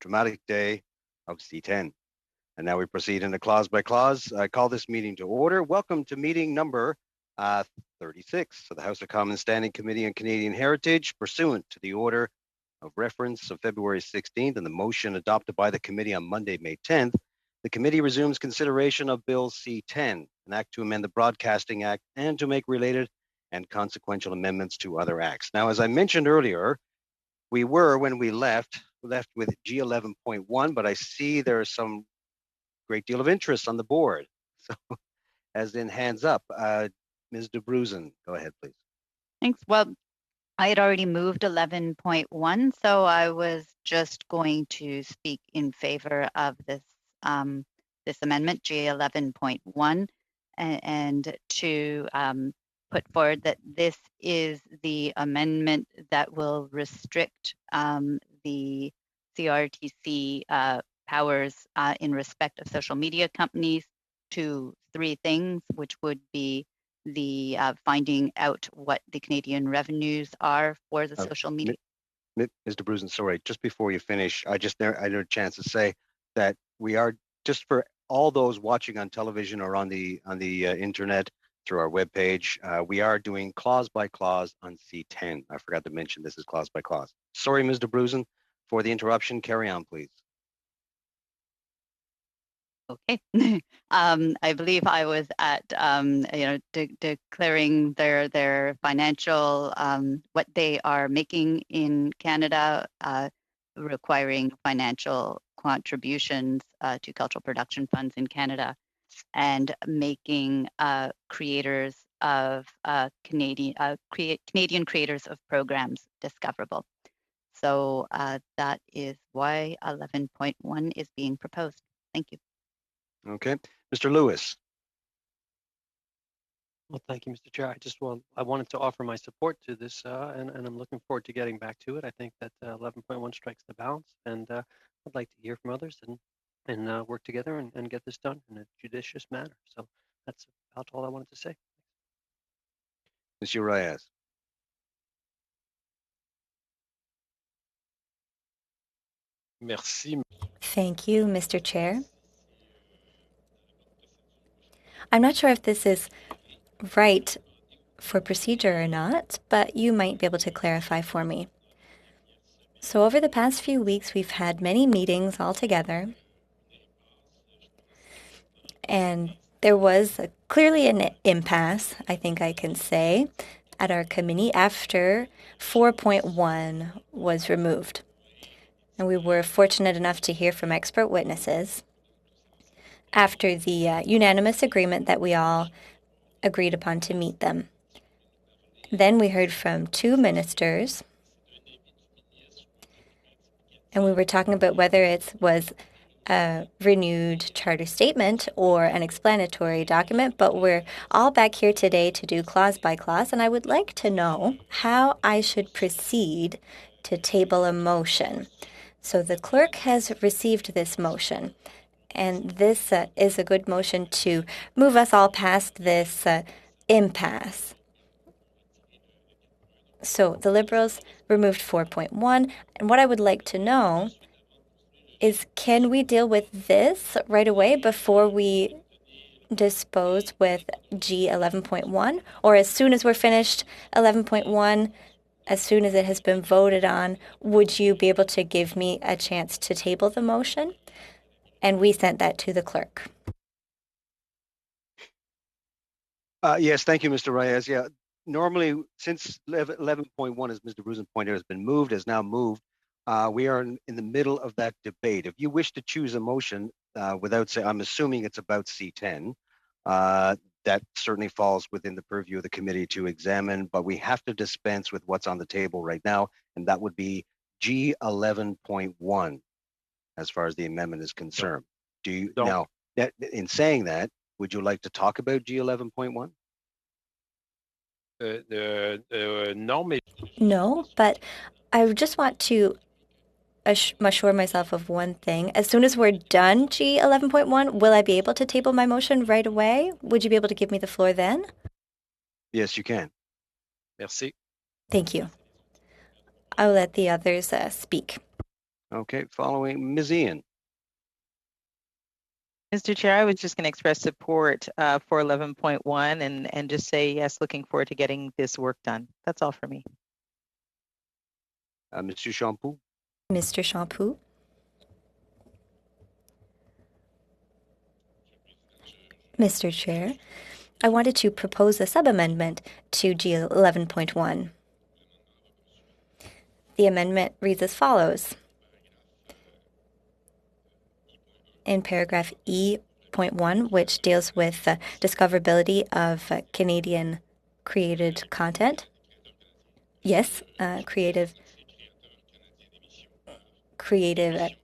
dramatic day of C10. And now we proceed into clause by clause. I call this meeting to order. Welcome to meeting number 36 of the House of Commons Standing Committee on Canadian Heritage, pursuant to the order of reference of February 16th and the motion adopted by the committee on Monday, May 10th. The committee resumes consideration of Bill C10, an act to amend the Broadcasting Act and to make related and consequential amendments to other acts. Now, as I mentioned earlier, we were, when we left with G11.1, but I see there's some great deal of interest on the board. So, as in hands up, Ms. DeBruzen, go ahead, please. Thanks. Well, I had already moved 11.1, so I was just going to speak in favor of this this amendment, G11.1, and to put forward that this is the amendment that will restrict the CRTC powers in respect of social media companies to three things, which would be the finding out what the Canadian revenues are for the social media. Ms. DeBruzen, sorry, just before you finish, I had a chance to say that we are, just for all those watching on television or on the internet through our webpage, we are doing clause by clause on C10. I forgot to mention this is clause by clause. Sorry, Ms. DeBruzen, for the interruption. Carry on, please. Okay. I believe I was at, declaring their financial, what they are making in Canada, requiring financial contributions to cultural production funds in Canada, and making creators of Canadian creators of programs discoverable. So that is why 11.1 is being proposed. Thank you. Okay, Mr. Lewis. Well, thank you, Mr. Chair. I wanted to offer my support to this, and I'm looking forward to getting back to it. I think that 11.1 strikes the balance, and I'd like to hear from others and work together and get this done in a judicious manner. So that's about all I wanted to say. Monsieur Reyes. Merci. Thank you, Mr. Chair. I'm not sure if this is right for procedure or not, but you might be able to clarify for me. So over the past few weeks, we've had many meetings all together, and there was clearly an impasse, I think I can say, at our committee after 4.1 was removed. And we were fortunate enough to hear from expert witnesses after the unanimous agreement that we all agreed upon to meet them. Then we heard from two ministers, and we were talking about whether it was a renewed charter statement or an explanatory document, but we're all back here today to do clause by clause, and I would like to know how I should proceed to table a motion. So the clerk has received this motion, and this is a good motion to move us all past this impasse. So the Liberals removed 4.1, and what I would like to know is, can we deal with this right away before we dispose with G11.1? Or as soon as we're finished 11.1, as soon as it has been voted on, would you be able to give me a chance to table the motion? And we sent that to the clerk. Yes, thank you, Mr. Reyes. Yeah, normally, since 11.1, as Mr. Brusen pointed out, has now moved, we are in the middle of that debate. If you wish to choose a motion without saying, I'm assuming it's about C10, that certainly falls within the purview of the committee to examine, but we have to dispense with what's on the table right now, and that would be G11.1 as far as the amendment is concerned. Do you now, in saying that, would you like to talk about G11.1? No, but I just want to assure myself of one thing. As soon as we're done G11.1, will I be able to table my motion right away? Would you be able to give me the floor then? Yes, you can. Merci. Thank you. I'll let the others speak. Okay, following Ms. Ian. Mr. Chair, I was just going to express support for 11.1 and just say, yes, looking forward to getting this work done. That's all for me. Monsieur Champoux. Mr. Champoux. Mr. Chair, I wanted to propose a sub-amendment to G11.1. The amendment reads as follows. In paragraph E.1, which deals with discoverability of Canadian created content. Yes, creative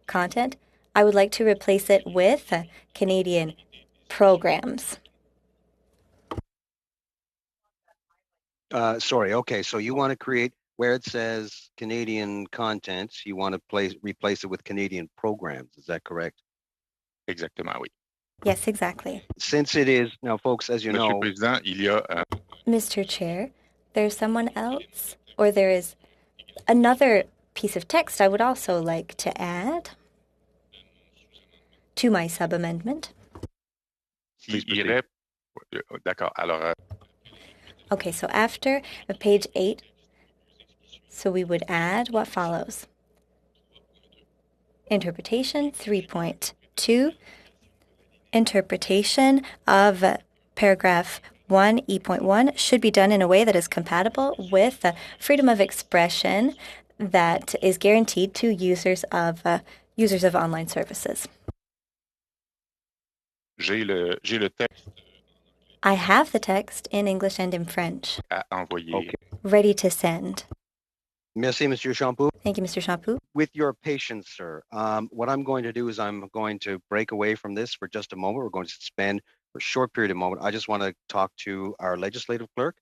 content. I would like to replace it with Canadian programs. Sorry, okay, so you want to create where it says Canadian content, you want to replace it with Canadian programs, is that correct? Exactement, oui. Yes, exactly. Since it is, now folks, as you Monsieur know. le Président, il y a... Mr. Chair, there's someone else, or there is another piece of text I would also like to add to my sub-amendment. Please il proceed. irait... D'accord, alors... Okay, so after page 8, so we would add what follows. Interpretation 3.2. Interpretation of paragraph 1E.1 should be done in a way that is compatible with the freedom of expression that is guaranteed to users of online services. J'ai le texte I have the text in English and in French. à envoyer. Okay. Ready to send. Merci, Monsieur Champoux. Thank you, Mr. Champoux. With your patience, sir, what I'm going to do is I'm going to break away from this for just a moment. We're going to suspend for a short period of moment. I just want to talk to our legislative clerk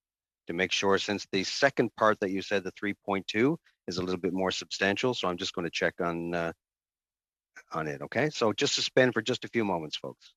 to make sure, since the second part that you said, the 3.2, is a little bit more substantial. So I'm just going to check on it. Okay, so just suspend for just a few moments, folks.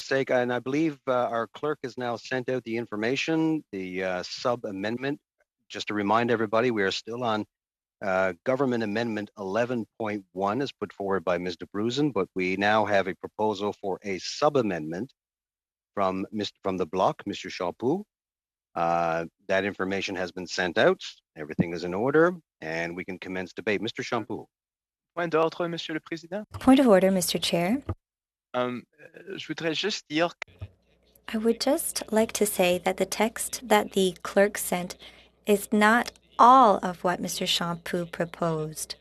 Sake, and I believe our clerk has now sent out the information, the sub amendment. Just to remind everybody, we are still on Government Amendment 11.1 as put forward by Ms. DeBruzen, but we now have a proposal for a sub amendment from the bloc, Mr. Champoux. That information has been sent out. Everything is in order, and we can commence debate. Mr. Champoux. Point d'ordre, Monsieur le Président. Point of order, Mr. Chair. Je voudrais juste dire I would just like to say that the text that the clerk sent is not all of what Mr. Champoux proposed.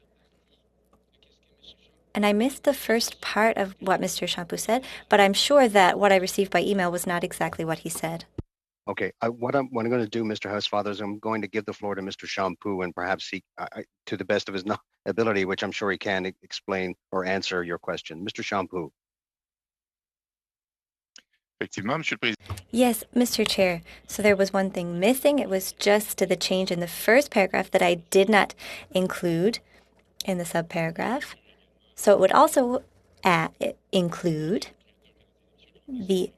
And I missed the first part of what Mr. Champoux said, but I'm sure that what I received by email was not exactly what he said. Okay, what I'm going to do, Mr. Housefather, is I'm going to give the floor to Mr. Champoux, and perhaps he, to the best of his ability, which I'm sure he can, explain or answer your question. Mr. Champoux. Effectivement, Monsieur le Président. Yes, Mr. Chair. So there was one thing missing. It was just the change in the first paragraph that I did not include in the subparagraph. So it would also include that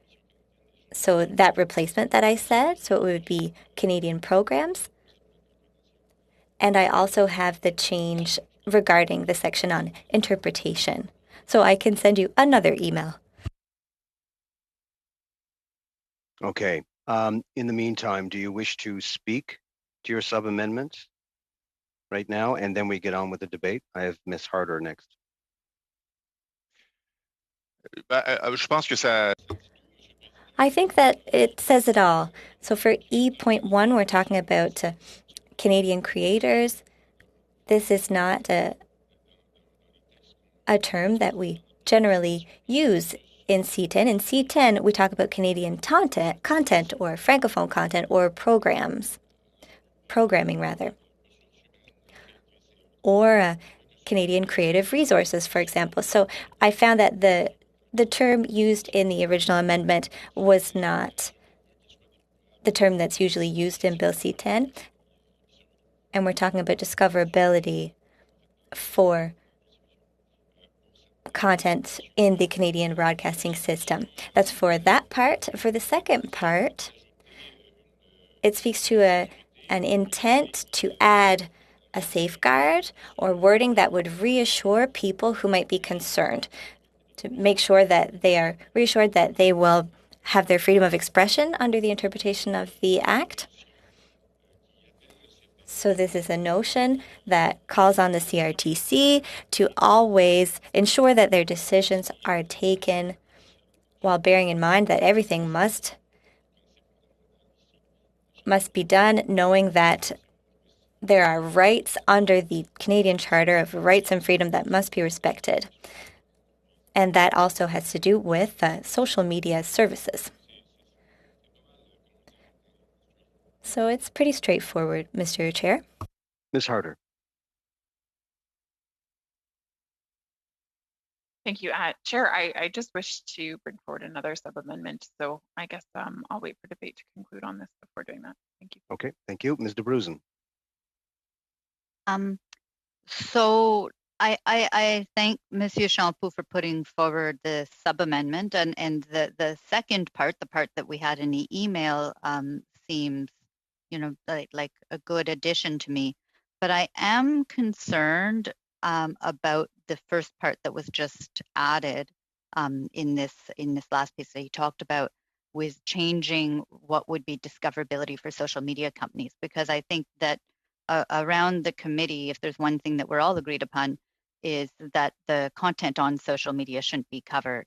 replacement that I said. So it would be Canadian programs. And I also have the change regarding the section on interpretation. So I can send you another email. Okay. In the meantime, do you wish to speak to your sub-amendment right now, and then we get on with the debate? I have Ms. Harder next. Je pense que ça. I think that it says it all. So for E.1, we're talking about Canadian creators. This is not a term that we generally use in C10. In C10, we talk about Canadian content or Francophone content or programming rather. Or Canadian creative resources, for example. So I found that the term used in the original amendment was not the term that's usually used in Bill C10. And we're talking about discoverability for content in the Canadian broadcasting system. That's for that part. For the second part, it speaks to an intent to add a safeguard or wording that would reassure people who might be concerned, to make sure that they are reassured that they will have their freedom of expression under the interpretation of the Act. So this is a notion that calls on the CRTC to always ensure that their decisions are taken while bearing in mind that everything must be done knowing that there are rights under the Canadian Charter of Rights and Freedom that must be respected. And that also has to do with social media services. So it's pretty straightforward, Mr. Chair. Ms. Harder. Thank you. Chair, I just wish to bring forward another sub-amendment. So I guess I'll wait for debate to conclude on this before doing that. Thank you. Okay, thank you. Ms. de Bruzen. So I thank Monsieur Champoux for putting forward the sub-amendment, and the second part, the part that we had in the email, seems, like a good addition to me. But I am concerned about the first part that was just added in this last piece that he talked about, with changing what would be discoverability for social media companies, because I think that around the committee, if there's one thing that we're all agreed upon, is that the content on social media shouldn't be covered.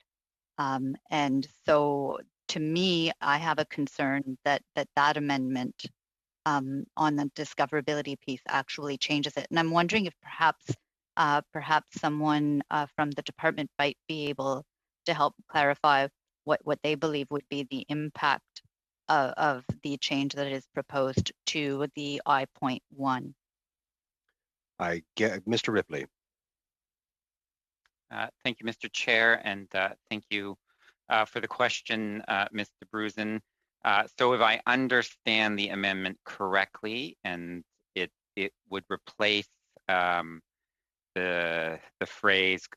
And so to me, I have a concern that amendment on the discoverability piece actually changes it. And I'm wondering if perhaps someone from the department might be able to help clarify what they believe would be the impact of the change that is proposed to the I.1. I get Mr. Ripley. Thank you, Mr. Chair, and thank you for the question, Ms. de Bruzen. So if I understand the amendment correctly, and it would replace the phrase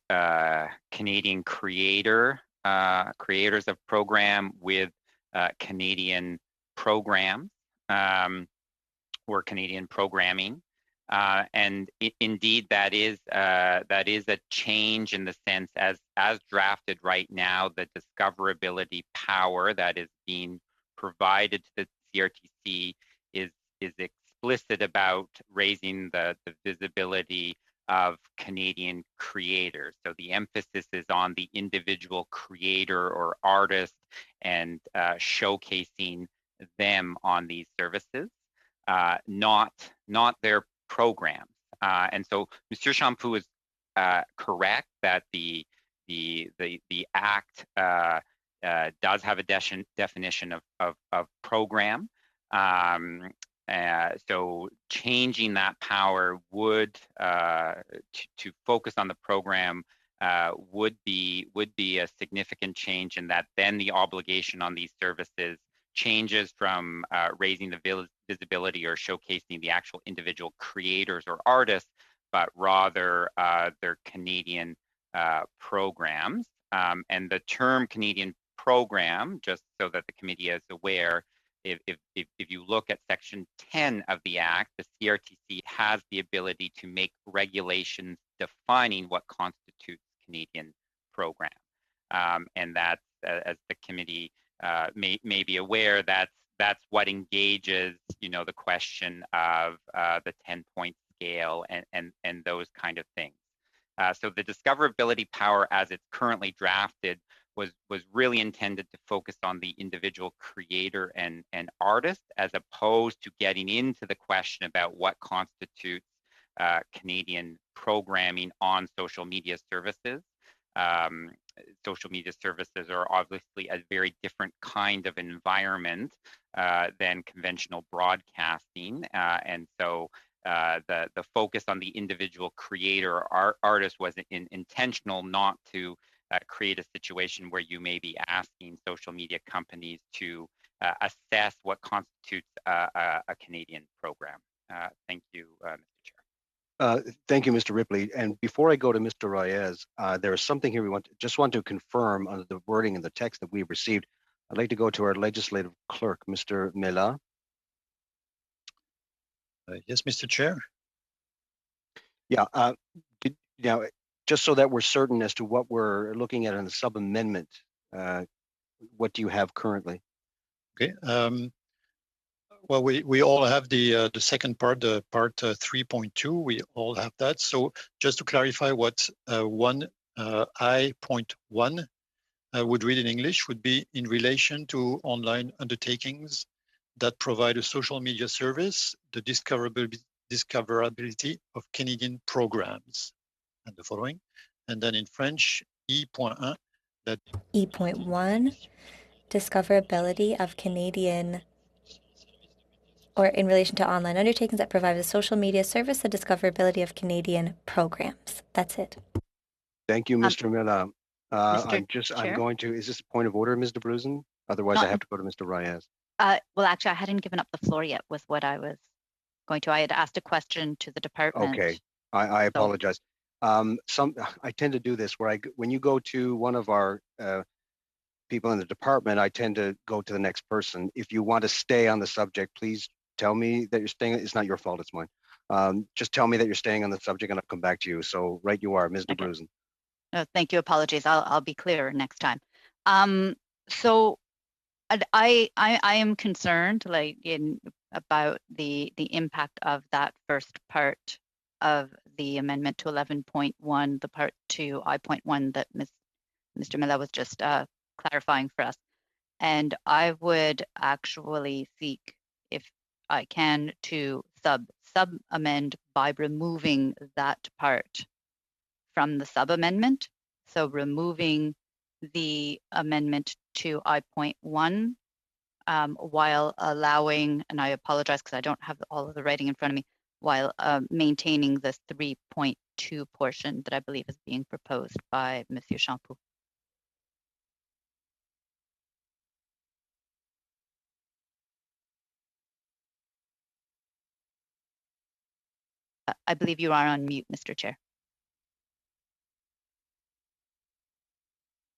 Canadian creators of program with Canadian programs or Canadian programming. And indeed, that is a change in the sense as drafted right now, the discoverability power that is being provided to the CRTC is explicit about raising the visibility of Canadian creators. So the emphasis is on the individual creator or artist and showcasing them on these services, not their programs. And so Monsieur Champoux is correct that the Act does have a definition of program. So changing that power would to focus on the program would be a significant change, in that then the obligation on these services changes from raising the visibility or showcasing the actual individual creators or artists, but rather their Canadian programs. And the term Canadian program, just so that the committee is aware, if you look at Section 10 of the Act, the CRTC has the ability to make regulations defining what constitutes Canadian program. And that's, as the committee may be aware, that's what engages, the question of the 10-point scale and those kind of things. So the discoverability power, as it's currently drafted, was really intended to focus on the individual creator and artist, as opposed to getting into the question about what constitutes Canadian programming on social media services. Social media services are obviously a very different kind of environment than conventional broadcasting, and so the focus on the individual creator or artist was intentional, not to create a situation where you may be asking social media companies to assess what constitutes a Canadian program. Thank you, Mr. Chair. Thank you, Mr. Ripley. And before I go to Mr. Reyes, there is something here we want to confirm on the wording and the text that we've received. I'd like to go to our legislative clerk, Mr. Mela. Yes, Mr. Chair. Yeah. Now, just so that we're certain as to what we're looking at in the sub-amendment, what do you have currently? Okay. Well, we all have the second part, the part 3.2. We all have that. So just to clarify, what 1I.1 would read in English would be in relation to online undertakings that provide a social media service, the discoverability of Canadian programs, and the following. And then in French, E.1, that E.1, discoverability of Canadian, or in relation to online undertakings that provide a social media service, the discoverability of Canadian programs. That's it. Thank you, Mr. Mela. I'm Chair? going to, is this a point of order, Ms. DeBruzen? Otherwise, I have to go to Mr. Reyes. Well, actually, I hadn't given up the floor yet, was what I was going to. I had asked a question to the department. Okay, I apologize. I tend to do this where when you go to one of our people in the department, I tend to go to the next person. If you want to stay on the subject, please tell me that you're staying. It's not your fault, it's mine. Just tell me that you're staying on the subject and I'll come back to you. So right you are, Ms. Okay. DeBruzen. No, thank you. Apologies. I'll be clearer next time. So I am concerned, about the impact of that first part of the amendment to 11.1, the part 2 I.1 that Mr. Mela was just clarifying for us. And I would actually seek, if I can, to sub-amend by removing that part from the sub-amendment. So removing the amendment to I.1 while allowing, and I apologize because I don't have all of the writing in front of me, while maintaining the 3.2 portion that I believe is being proposed by Monsieur Champoux. I believe you are on mute, Mr. Chair.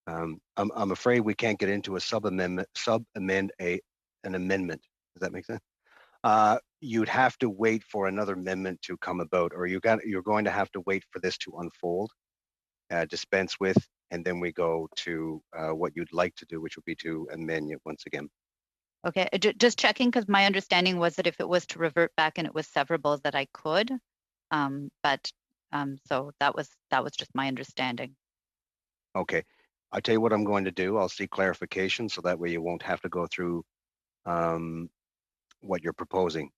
I'm afraid we can't get into a sub-amend an amendment. Does that make sense? You'd have to wait for another amendment to come about, or you're going to have to wait for this to unfold, dispense with, and then we go to what you'd like to do, which would be to amend it once again. Okay, just checking because my understanding was that if it was to revert back and it was severables that I could, so that was just my understanding. Okay, I tell you what I'm going to do. I'll seek clarification so that way you won't have to go through what you're proposing.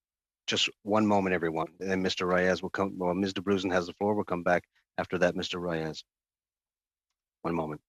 Just one moment, everyone. And then Mr. Reyes will come. Well, Ms. DeBruzen has the floor. We'll come back after that, Mr. Reyes. One moment.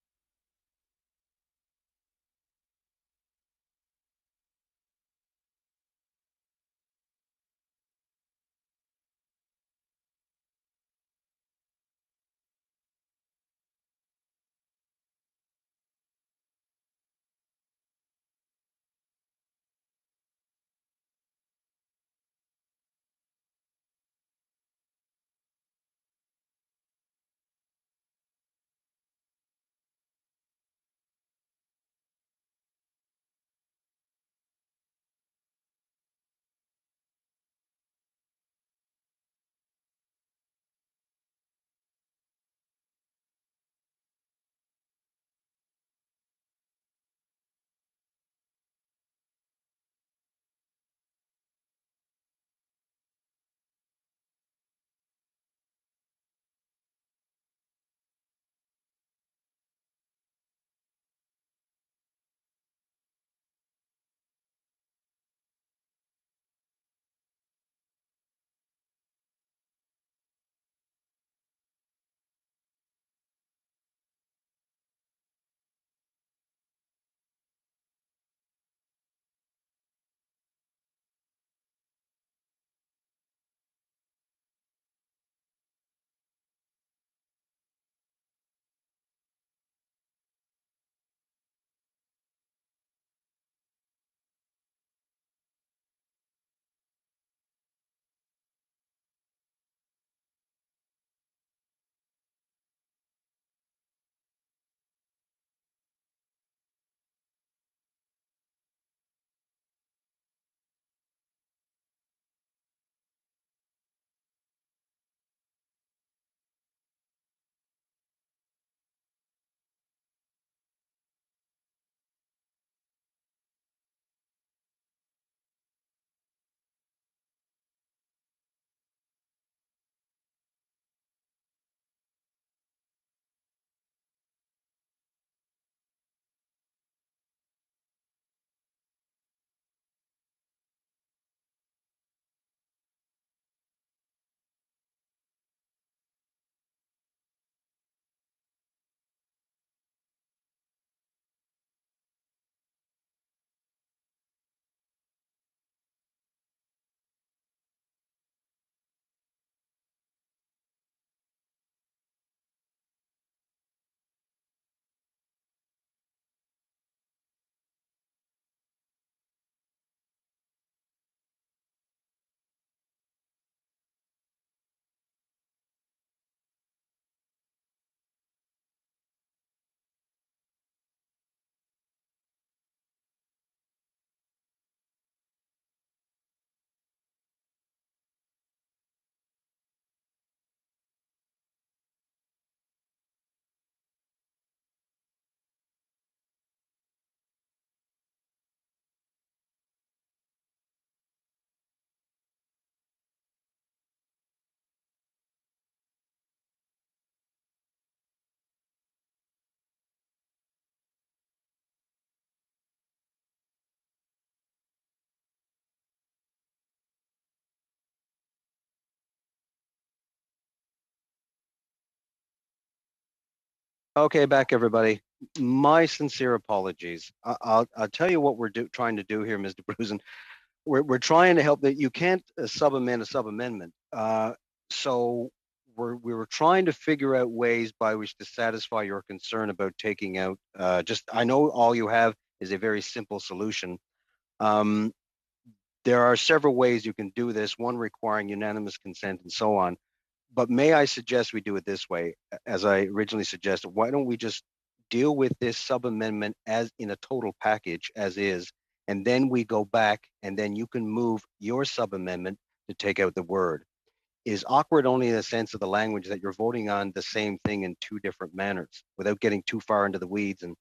Okay, back everybody. My sincere apologies. I'll tell you what we're trying to do here, Mr. Brusen. We're trying to help that you can't sub-amend a sub-amendment. So we were trying to figure out ways by which to satisfy your concern about taking out I know all you have is a very simple solution. There are several ways you can do this, one requiring unanimous consent and so on. But may I suggest we do it this way, as I originally suggested? Why don't we just deal with this sub-amendment as in a total package as is, and then we go back and then you can move your sub-amendment to take out the word. Is awkward only in the sense of the language that you're voting on the same thing in two different manners without getting too far into the weeds, and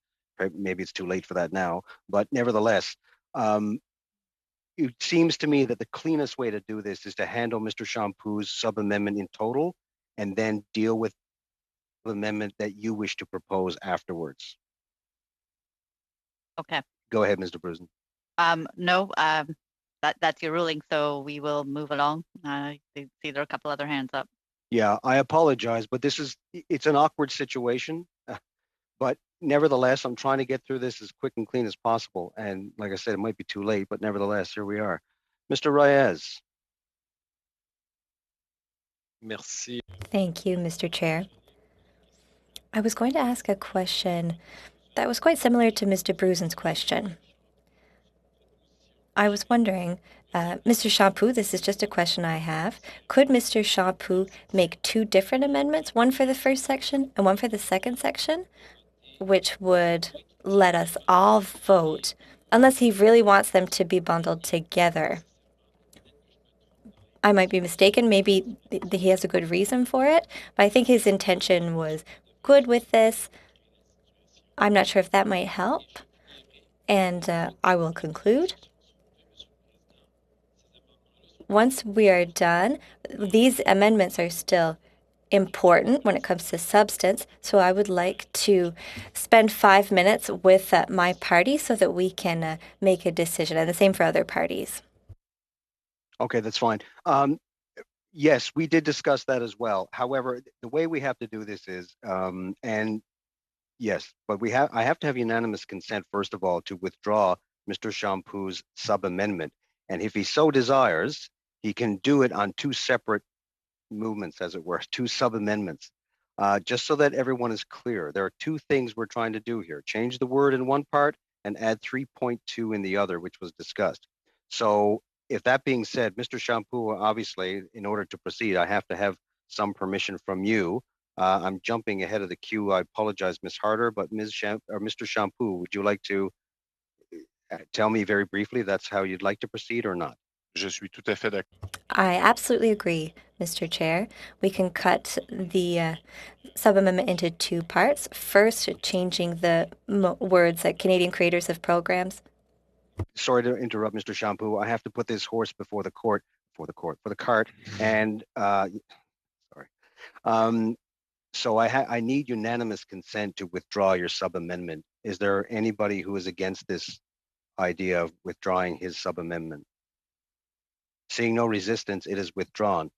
maybe it's too late for that now, but nevertheless, It seems to me that the cleanest way to do this is to handle Mr. Champoux' sub-amendment in total and then deal with the amendment that you wish to propose afterwards. Okay. Go ahead, Mr. Brusen. No, that's your ruling, so we will move along. I see there are a couple other hands up. Yeah, I apologize, but it's an awkward situation. But nevertheless, I'm trying to get through this as quick and clean as possible. And like I said, it might be too late, but nevertheless, here we are. Mr. Reyes. Merci. Thank you, Mr. Chair. I was going to ask a question that was quite similar to Mr. Brusen's question. I was wondering, Mr. Champoux, this is just a question I have. Could Mr. Champoux make two different amendments, one for the first section and one for the second section, which would let us all vote, unless he really wants them to be bundled together? I might be mistaken. Maybe he has a good reason for it, but I think his intention was good with this. I'm not sure if that might help. And I will conclude. Once we are done, these amendments are still important when it comes to substance, so I would like to spend 5 minutes with my party so that we can make a decision, and the same for other parties. Okay, that's fine. Yes, we did discuss that as well. However, the way we have to do this is, and yes, but I have to have unanimous consent, first of all, to withdraw Mr. Champoux' sub-amendment. And if he so desires, he can do it on two separate movements, as it were, two sub-amendments. Just so that everyone is clear, there are two things we're trying to do here. Change the word in one part and add 3.2 in the other, which was discussed. So if that being said, Mr. Champoux, obviously, in order to proceed, I have to have some permission from you. I'm jumping ahead of the queue. I apologize, Ms. Harder, but Mr. Champoux, would you like to tell me very briefly that's how you'd like to proceed or not? Je suis tout à fait d'accord. I absolutely agree, Mr. Chair. We can cut the sub-amendment into two parts. First, changing the words Canadian creators of programs. Sorry to interrupt, Mr. Champoux. I have to put this horse before the cart, and sorry. So I need unanimous consent to withdraw your sub-amendment. Is there anybody who is against this idea of withdrawing his sub-amendment? Seeing no resistance, it is withdrawn.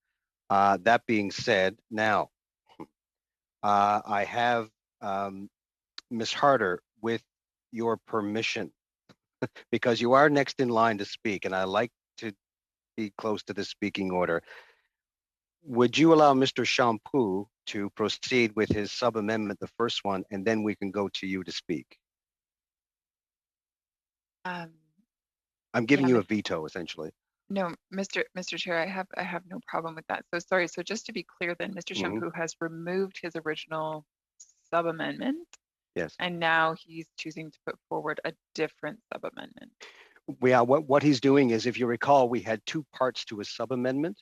That being said, now I have Ms. Harder, with your permission, because you are next in line to speak, and I like to be close to the speaking order. Would you allow Mr. Champoux to proceed with his sub-amendment, the first one, and then we can go to you to speak? I'm giving you a veto, essentially. No, Mr. Chair, I have no problem with that. So sorry. So just to be clear, then, Mr. Champoux has removed his original sub-amendment. Yes. And now he's choosing to put forward a different sub-amendment. Yeah, what he's doing is, if you recall, we had two parts to his sub-amendment.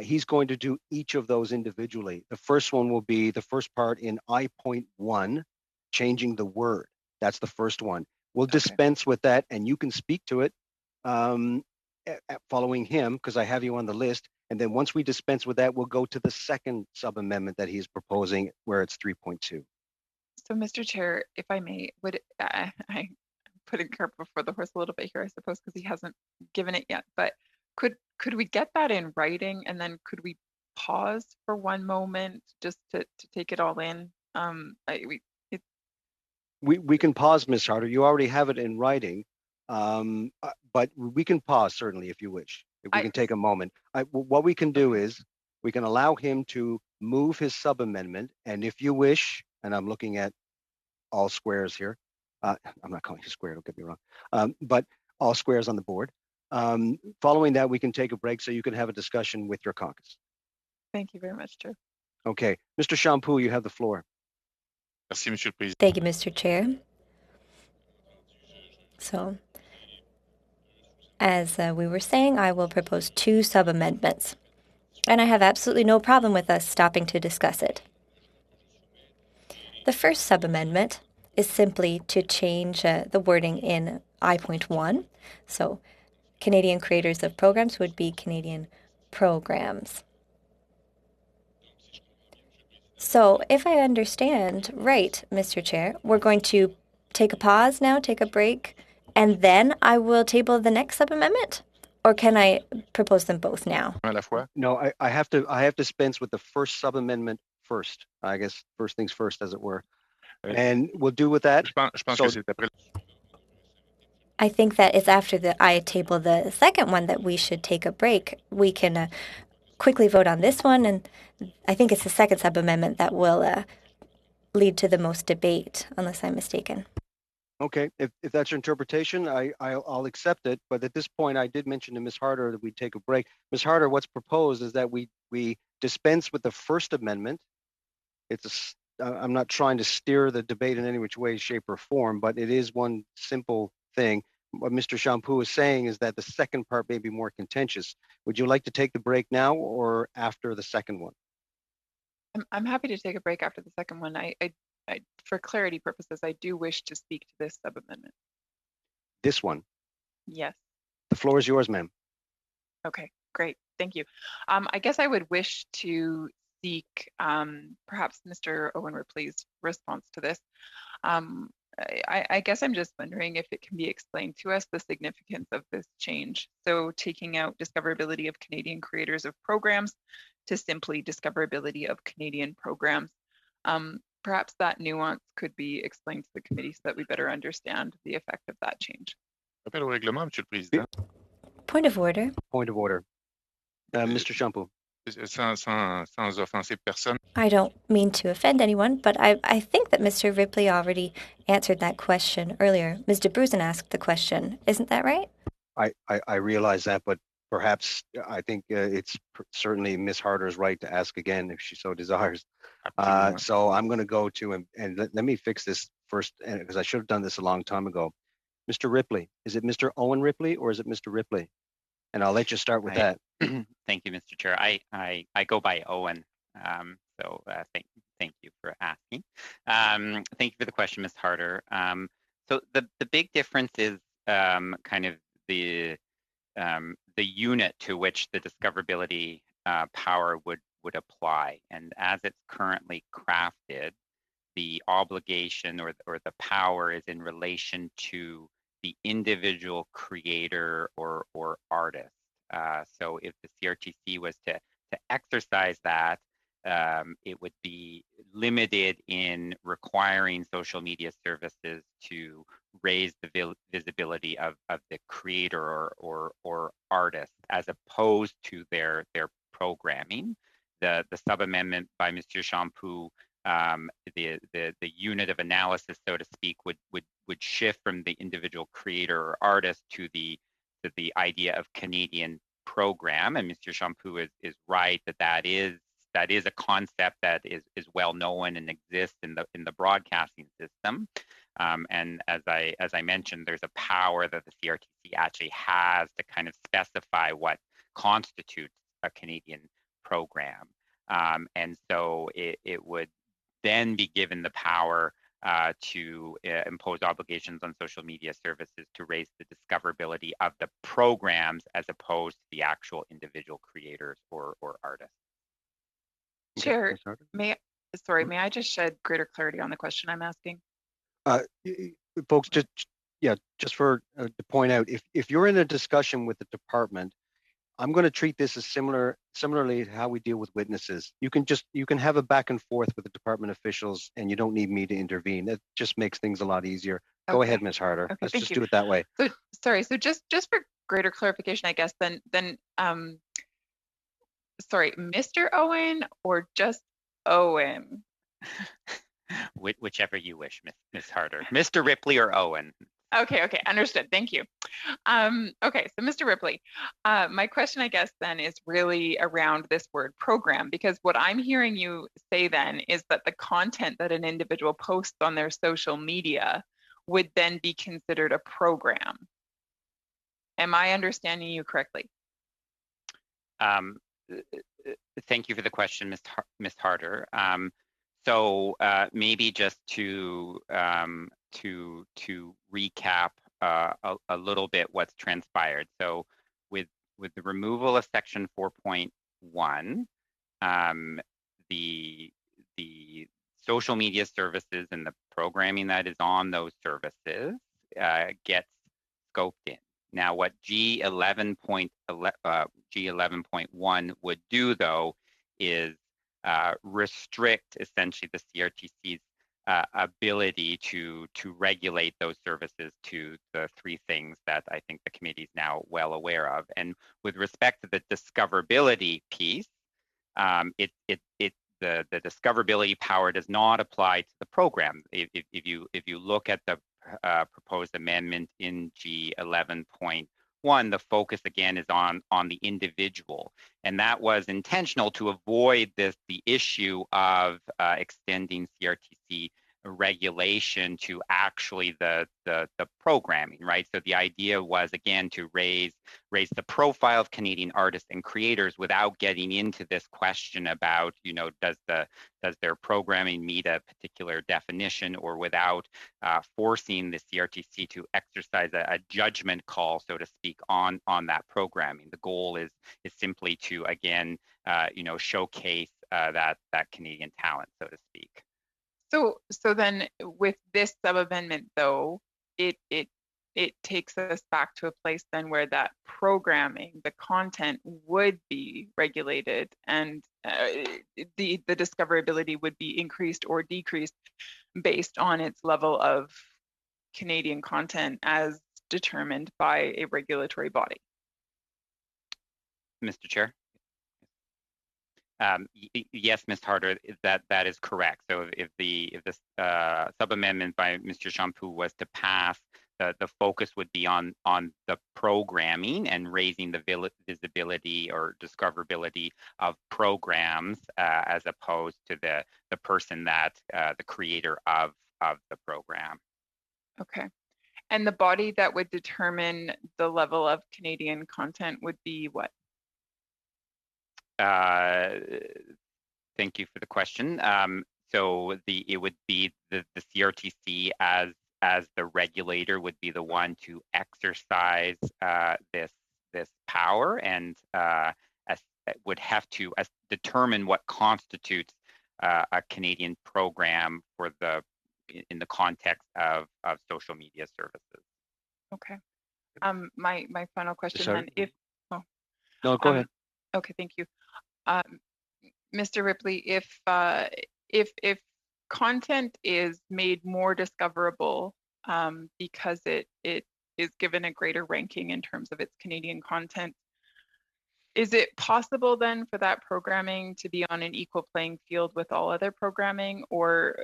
He's going to do each of those individually. The first one will be the first part in I.1, changing the word. That's the first one. We'll dispense with that, and you can speak to it following him, because I have you on the list. And then once we dispense with that, we'll go to the second sub-amendment that he's proposing, where it's 3.2. So, Mr. Chair, if I may, would I'm putting cart before the horse a little bit here, I suppose, because he hasn't given it yet. But could we get that in writing, and then could we pause for one moment just to take it all in? We can pause, Ms. Harder. You already have it in writing, but we can pause certainly if you wish. If we can take a moment. What we can do is we can allow him to move his sub-amendment, and if you wish, and I'm looking at all squares here. I'm not calling you square, don't get me wrong, but all squares on the board. Following that, we can take a break so you can have a discussion with your caucus. Thank you very much, Chair. Okay, Mr. Champoux, you have the floor. Merci, Monsieur le Président. Thank you, Mr. Chair. So, as we were saying, I will propose two sub-amendments, and I have absolutely no problem with us stopping to discuss it. The first sub-amendment is simply to change the wording in I.1. So Canadian creators of programs would be Canadian programs. So if I understand right, Mr. Chair, we're going to take a pause now, take a break, and then I will table the next sub-amendment? Or can I propose them both now? À la fois. No, I have to dispense with the first sub-amendment first. I guess first things first, as it were. And we'll do with that. Je pense So- que c'est après. I think that it's after I table the second one that we should take a break. We can quickly vote on this one, and I think it's the second sub-amendment that will lead to the most debate, unless I'm mistaken. Okay, if that's your interpretation, I'll accept it. But at this point, I did mention to Ms. Harder that we take a break. Ms. Harder, what's proposed is that we dispense with the First Amendment. I'm not trying to steer the debate in any which way, shape, or form, but it is one simple thing. What Mr. Champoux is saying is that the second part may be more contentious. Would you like to take the break now or after the second one? I'm happy to take a break after the second one. For clarity purposes, I do wish to speak to this sub-amendment. This one. Yes. The floor is yours, ma'am. Okay, great. Thank you. I guess I would wish to seek perhaps Mr. Owen Ripley's response to this. I guess I'm just wondering if it can be explained to us the significance of this change. So taking out discoverability of Canadian creators of programs to simply discoverability of Canadian programs. Perhaps that nuance could be explained to the committee so that we better understand the effect of that change. Rappel au règlement, Monsieur le Président. Point of order. Point of order. Mr. Champoux. Sans offenser personne. I don't mean to offend anyone, but I think that Mr. Ripley already answered that question earlier. Ms. de Bruzen asked the question. Isn't that right? I realize that, but perhaps I think it's certainly Ms. Harder's right to ask again if she so desires. So I'm going to go to him and let me fix this first because I should have done this a long time ago. Mr. Ripley, is it Mr. Owen Ripley or is it Mr. Ripley? And I'll let you start with that. Thank you, Mr. Chair. I go by Owen. So thank you for asking. Thank you for the question, Ms. Harder. So the big difference is kind of the unit to which the discoverability power would apply. And as it's currently crafted, the obligation or the power is in relation to the individual creator or artist. So if the CRTC was to exercise that, it would be limited in requiring social media services to raise the visibility of the creator or artist as opposed to their programming. The sub-amendment by Mr. Champoux, the unit of analysis, so to speak, would shift from the individual creator or artist to the idea of Canadian program. And Mr. Champoux is right that is a concept that is well known and exists in the broadcasting system. And as I mentioned, there's a power that the CRTC actually has to kind of specify what constitutes a Canadian program. And so it would then be given the power to impose obligations on social media services to raise the discoverability of the programs as opposed to the actual individual creators or artists. Chair, may I just shed greater clarity on the question I'm asking? Folks, just for to point out, if you're in a discussion with the department, I'm going to treat this as similarly to how we deal with witnesses. You can have a back and forth with the department officials, and you don't need me to intervene. That just makes things a lot easier. Go ahead, Ms. Harder. Okay, Let's just do it that way. So sorry. So just for greater clarification, I guess then sorry, Mr. Owen or just Owen? Whichever you wish, Ms. Harder. Mr. Ripley or Owen. Okay, understood. Thank you. Okay, so Mr. Ripley, my question, I guess, then is really around this word program, because what I'm hearing you say then is that the content that an individual posts on their social media would then be considered a program. Am I understanding you correctly? Thank you for the question, Ms. Harder. So maybe just to recap a little bit what's transpired. So with the removal of section 4.1, the social media services and the programming that is on those services gets scoped in. Now, what G11.1 would do, though, is restrict essentially the CRTC's ability to regulate those services to the three things that I think the committee is now well aware of. And with respect to the discoverability piece, the discoverability power does not apply to the program. If you look at the proposed amendment in G11.1, the focus again is on the individual, and that was intentional to avoid the issue of extending CRTC regulation to actually the programming, right? So the idea was again to raise the profile of Canadian artists and creators without getting into this question about, you know, does their programming meet a particular definition, or without forcing the CRTC to exercise a judgment call, so to speak, on that programming. The goal is simply to again, you know, showcase that Canadian talent, so to speak. So then with this sub-amendment, though, it takes us back to a place then where that programming, the content would be regulated, and the discoverability would be increased or decreased based on its level of Canadian content as determined by a regulatory body. Mr. Chair. Yes, Ms. Harder, that is correct. So if the sub-amendment by Mr. Champoux was to pass, the focus would be on the programming and raising the visibility or discoverability of programs as opposed to the person that the creator of the program. Okay. And the body that would determine the level of Canadian content would be what? Thank you for the question. So it would be the CRTC as the regulator would be the one to exercise this power, and would have to determine what constitutes a Canadian program in the context of social media services. Okay. My final question Sorry. then, No, go ahead. Okay, thank you. Mr. Ripley, if content is made more discoverable because it is given a greater ranking in terms of its Canadian content, is it possible then for that programming to be on an equal playing field with all other programming, or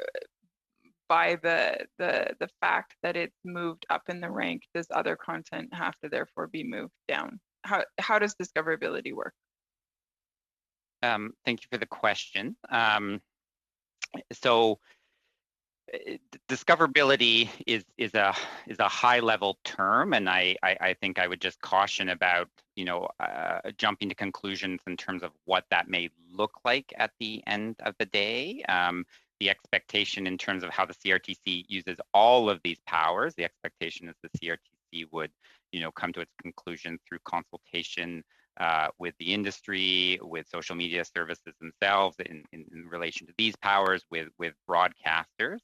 by the fact that it's moved up in the rank, does other content have to therefore be moved down? How does discoverability work? Thank you for the question. So discoverability is a high level term, and I think I would just caution about, you know, jumping to conclusions in terms of what that may look like at the end of the day. The expectation in terms of how the CRTC uses all of these powers, the expectation is the CRTC would, you know, come to its conclusion through consultation with the industry, with social media services themselves in relation to these powers, with broadcasters.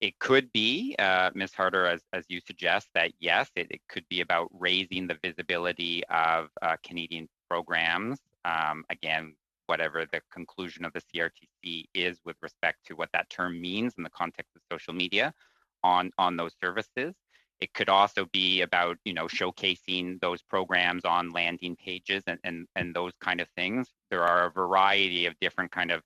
It could be, Ms. Harder, as you suggest, that yes, it could be about raising the visibility of Canadian programs. Again, whatever the conclusion of the CRTC is with respect to what that term means in the context of social media on those services. It could also be about, you know, showcasing those programs on landing pages and those kind of things. There are a variety of different kind of,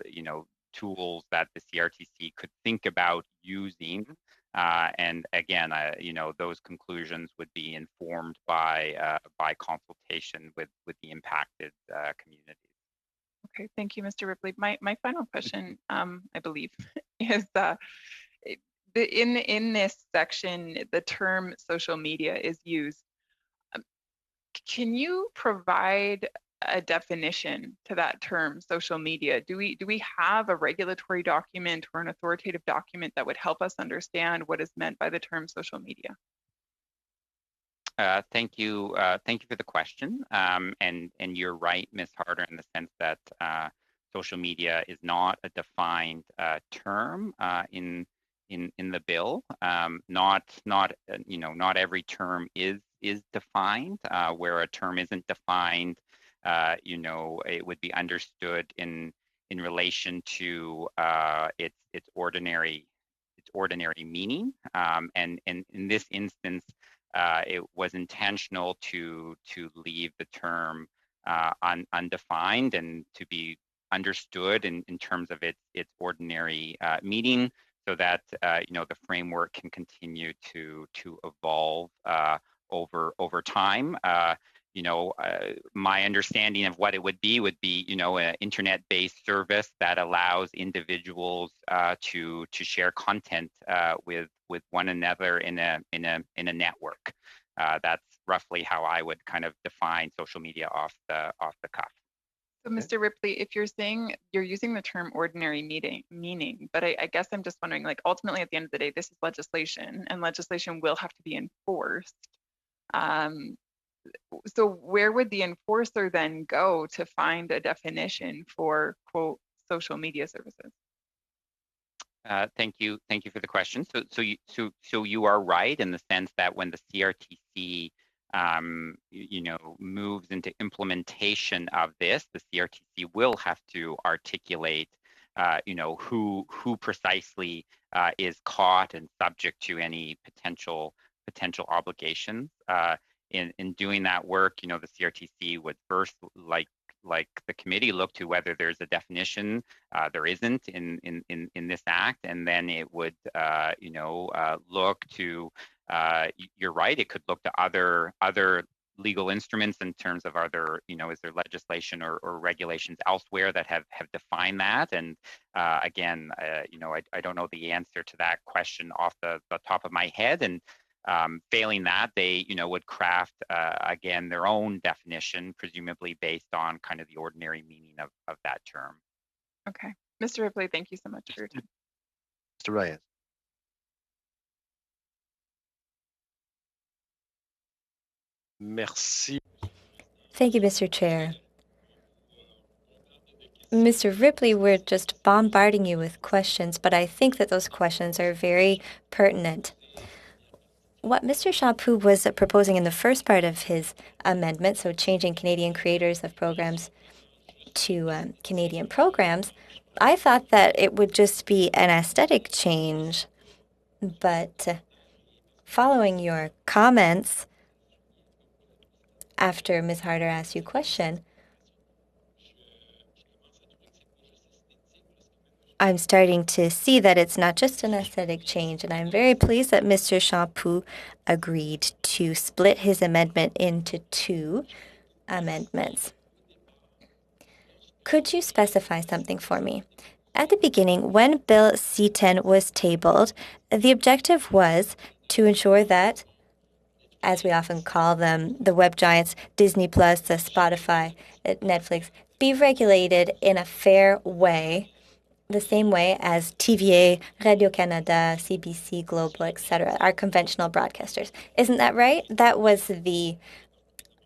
you know, tools that the CRTC could think about using. And again, you know, those conclusions would be informed by consultation with the impacted communities. Okay, thank you, Mr. Ripley. My final question, I believe, is in this section, the term social media is used. Can you provide a definition to that term, social media? Do we have a regulatory document or an authoritative document that would help us understand what is meant by the term social media? Thank you for the question. And you're right, Ms. Harder, in the sense that social media is not a defined term in the bill. Not every term is defined. Where a term isn't defined, it would be understood in relation to its ordinary meaning. And in this instance, it was intentional to leave the term undefined and to be understood in terms of its ordinary meaning, so that the framework can continue to evolve over time. My understanding of what it would be an internet-based service that allows individuals to share content with one another in a network. That's roughly how I would kind of define social media off the cuff. So, Mr. Ripley, if you're saying you're using the term ordinary meaning, but I guess I'm just wondering, like, ultimately at the end of the day, this is legislation, and legislation will have to be enforced. So where would the enforcer then go to find a definition for, quote, social media services? Thank you for the question. So you are right in the sense that when the CRTC moves into implementation of this, the CRTC will have to articulate who precisely is caught and subject to any potential obligations. In doing that work, the CRTC would first, like the committee, look to whether there's a definition. There isn't in this act, and then it would look to. You're right. It could look to other legal instruments in terms of is there legislation or regulations elsewhere that have defined that? And again, I don't know the answer to that question off the top of my head. And failing that, they would craft again their own definition, presumably based on kind of the ordinary meaning of that term. Okay, Mr. Ripley, thank you so much for your time. Mr. Reyes. Merci. Thank you, Mr. Chair. Mr. Ripley, we're just bombarding you with questions, but I think that those questions are very pertinent. What Mr. Champoux was proposing in the first part of his amendment, so changing Canadian creators of programs to Canadian programs, I thought that it would just be an aesthetic change. But following your comments after Ms. Harder asked you a question, I'm starting to see that it's not just an aesthetic change, and I'm very pleased that Mr. Champoux agreed to split his amendment into two amendments. Could you specify something for me? At the beginning, when Bill C-10 was tabled, the objective was to ensure that, as we often call them, the web giants, Disney+, Spotify, Netflix, be regulated in a fair way, the same way as TVA, Radio-Canada, CBC, Global, etc., our conventional broadcasters. Isn't that right? That was the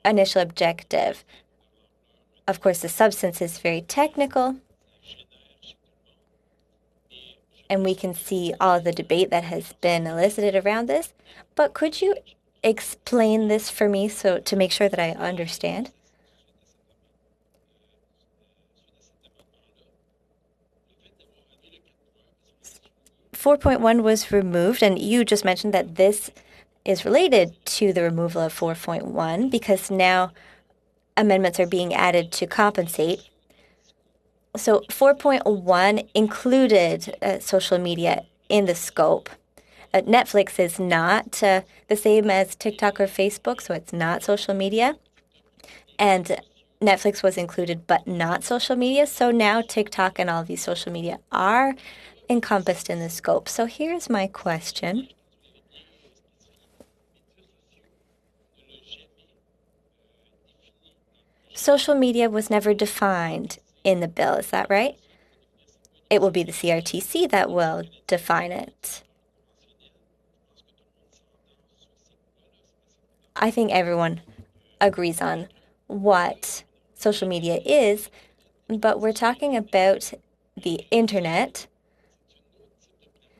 initial objective. Of course, the substance is very technical, and we can see all of the debate that has been elicited around this. But could you explain this for me so to make sure that I understand? .1 was removed, and you just mentioned that this is related to the removal of 4.1 because now amendments are being added to compensate. So 4.1 included social media in the scope. Netflix is not the same as TikTok or Facebook, so it's not social media. And Netflix was included, but not social media. So now TikTok and all of these social media are encompassed in the scope. So here's my question. social media was never defined in the bill, is that right? It will be the CRTC that will define it. I think everyone agrees on what social media is, but we're talking about the internet.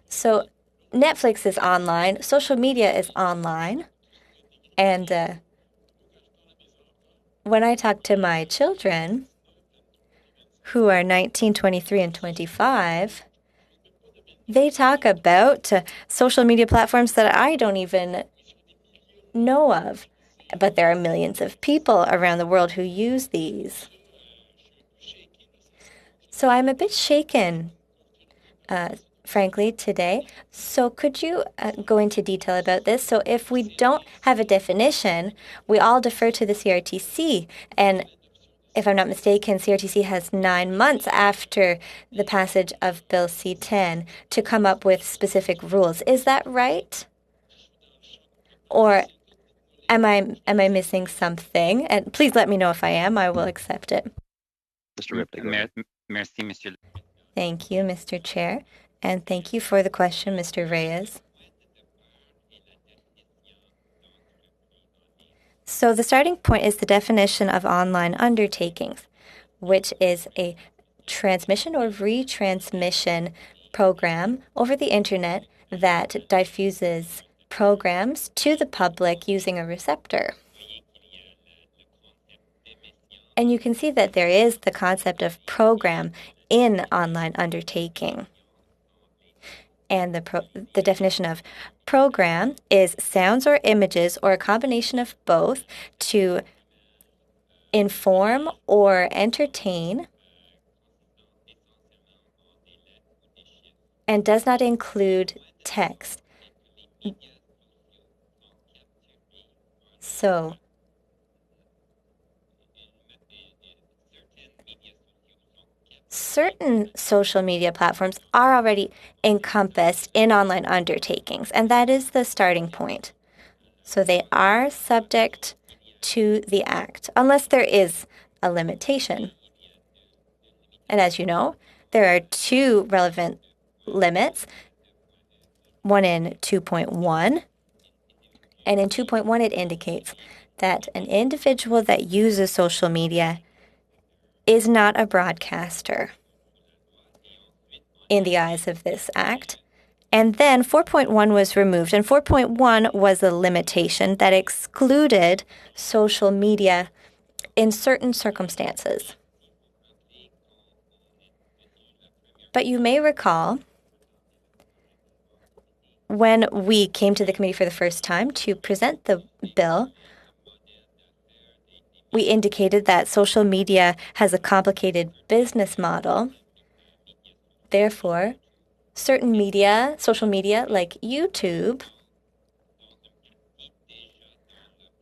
So Netflix is online, social media is online, and when I talk to my children, who are 19, 23, and 25, they talk about social media platforms that I don't even know of. But there are millions of people around the world who use these. So I'm a bit shaken, frankly, today. So could you go into detail about this? So if we don't have a definition, we all defer to the CRTC. And if I'm not mistaken, CRTC has 9 months after the passage of Bill C-10 to come up with specific rules. Is that right? Or am I missing something? And please let me know if I am. I will accept it. Mr. Ripley, go ahead. Merci, Monsieur. Thank you, Mr. Chair. And thank you for the question, Mr. Reyes. So the starting point is the definition of online undertakings, which is a transmission or retransmission program over the internet that diffuses programs to the public using a receptor. And you can see that there is the concept of program in online undertaking. And the definition of program is sounds or images or a combination of both to inform or entertain and does not include text. So certain social media platforms are already encompassed in online undertakings, and that is the starting point. So they are subject to the Act, unless there is a limitation. And as you know, there are 2 relevant limits, one in 2.1, and in 2.1 it indicates that an individual that uses social media is not a broadcaster in the eyes of this Act. And then 4.1 was removed, and 4.1 was a limitation that excluded social media in certain circumstances. But you may recall when we came to the committee for the first time to present the bill, we indicated that social media has a complicated business model. Therefore, certain media, social media like YouTube,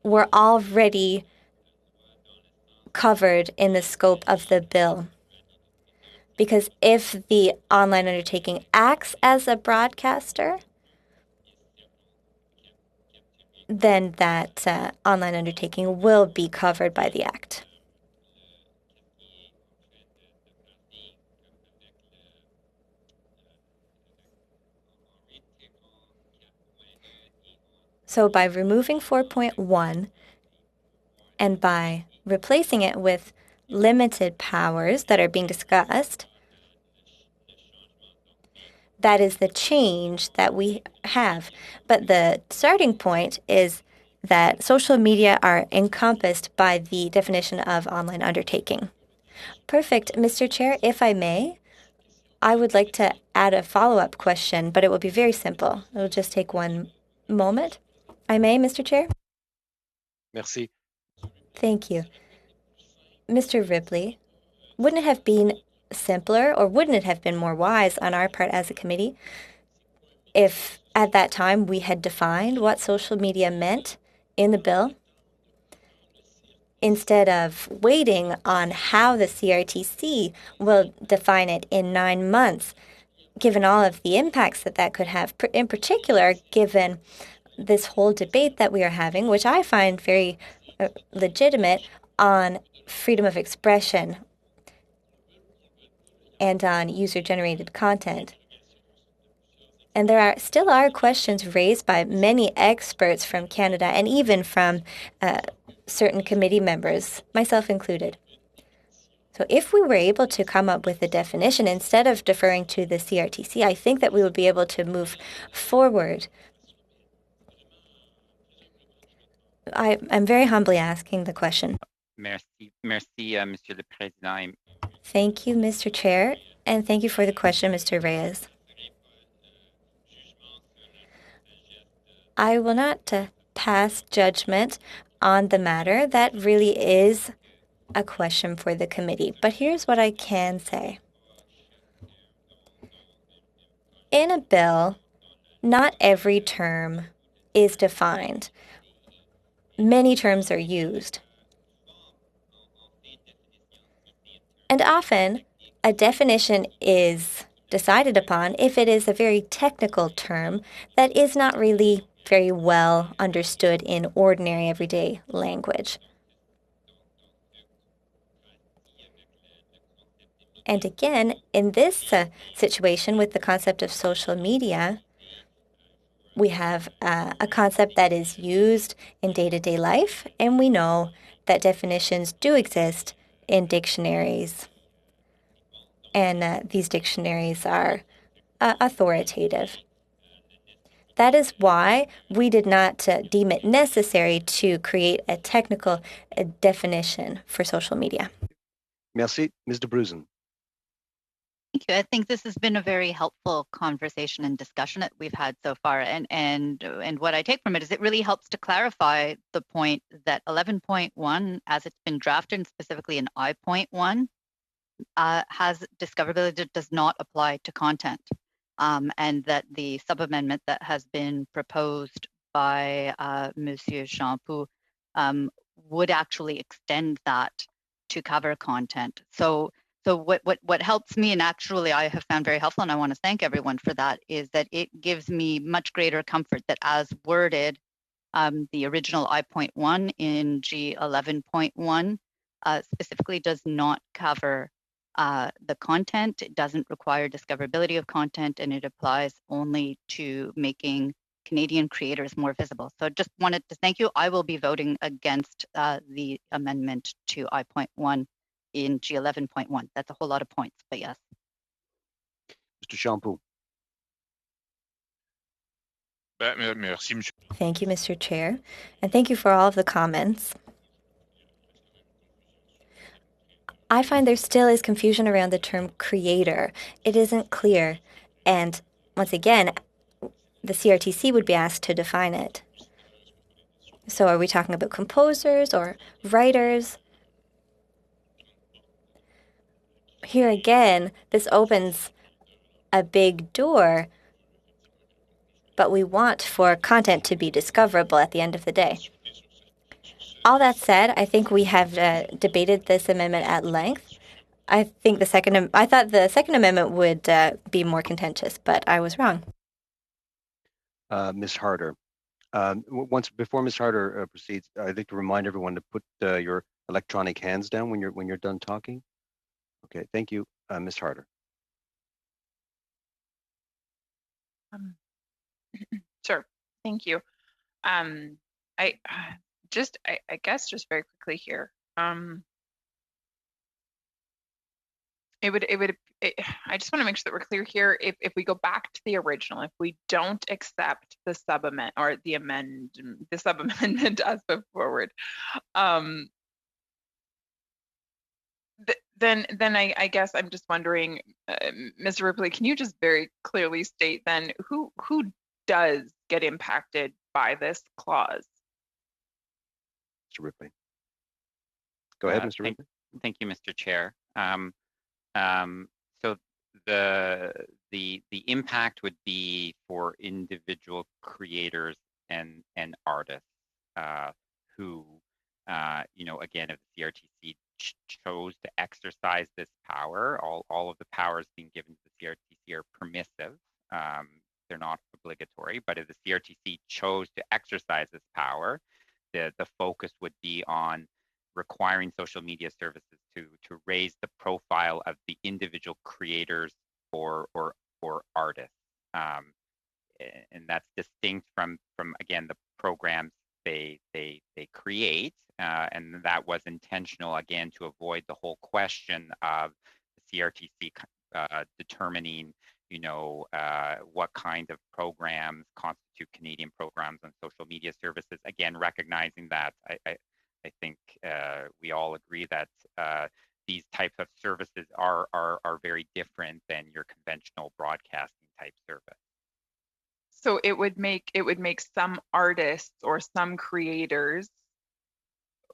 were already covered in the scope of the bill. Because if the online undertaking acts as a broadcaster, then that online undertaking will be covered by the Act. So by removing 4.1 and by replacing it with limited powers that are being discussed, that is the change that we have. But the starting point is that social media are encompassed by the definition of online undertaking. Perfect. Mr. Chair, if I may, I would like to add a follow-up question, but it will be very simple. It will just take 1 moment. I may, Mr. Chair? Merci. Thank you. Mr. Ripley, wouldn't it have been simpler, or wouldn't it have been more wise on our part as a committee if at that time we had defined what social media meant in the bill instead of waiting on how the CRTC will define it in 9 months, given all of the impacts that that could have, in particular, given this whole debate that we are having, which I find very legitimate, on freedom of expression and on user-generated content. And there still are questions raised by many experts from Canada and even from certain committee members, myself included. So if we were able to come up with a definition instead of deferring to the CRTC, I think that we would be able to move forward. I'm very humbly asking the question. Merci, Monsieur le Président. Thank you, Mr. Chair, and thank you for the question, Mr. Reyes. I will not pass judgment on the matter. That really is a question for the committee. But here's what I can say. In a bill, not every term is defined. Many terms are used. And often, a definition is decided upon if it is a very technical term that is not really very well understood in ordinary everyday language. And again, in this situation with the concept of social media, we have a concept that is used in day-to-day life, and we know that definitions do exist in dictionaries. And these dictionaries are authoritative. That is why we did not deem it necessary to create a technical definition for social media. Merci, Ms. de Bruzen. Thank you. I think this has been a very helpful conversation and discussion that we've had so far. And what I take from it is it really helps to clarify the point that 11.1, as it's been drafted, and specifically in I.1, has discoverability that does not apply to content. And that the sub-amendment that has been proposed by Monsieur Champoux would actually extend that to cover content. So what helps me, and actually I have found very helpful, and I want to thank everyone for that, is that it gives me much greater comfort that as worded, the original I.1 in G11.1 specifically does not cover the content. It doesn't require discoverability of content, and it applies only to making Canadian creators more visible. So just wanted to thank you. I will be voting against the amendment to I.1 in G11.1. That's a whole lot of points, but yes. Mr. Champoux. Merci, monsieur. Thank you, Mr. Chair, and thank you for all of the comments. I find there still is confusion around the term creator. It isn't clear, and once again, the CRTC would be asked to define it. So are we talking about composers or writers? Here again, this opens a big door, but we want for content to be discoverable at the end of the day. All that said, I think we have debated this amendment at length. I thought the Second Amendment would be more contentious, but I was wrong. Ms. Harder. Before Ms. Harder proceeds, I'd like to remind everyone to put your electronic hands down when you're done talking. Okay, thank you, Ms. Harder. Sure, thank you. I guess just very quickly here. I just want to make sure that we're clear here. If we go back to the original, if we don't accept the sub-amendment or the sub-amendment as put forward, then I guess I'm just wondering, Mr. Ripley, can you just very clearly state then who does get impacted by this clause? Mr. Ripley. Go ahead, Mr. Ripley. Thank you, Mr. Chair. So the impact would be for individual creators and artists who, again, if the CRTC chose to exercise this power, all of the powers being given to the CRTC are permissive. They're not obligatory, but if the CRTC chose to exercise this power, the focus would be on requiring social media services to raise the profile of the individual creators or artists. And that's distinct from again the programs they create, and that was intentional again to avoid the whole question of the CRTC determining what kind of programs constitute Canadian programs on social media services. Again, recognizing that I think we all agree that these types of services are very different than your conventional broadcasting type service. So it would make some artists or some creators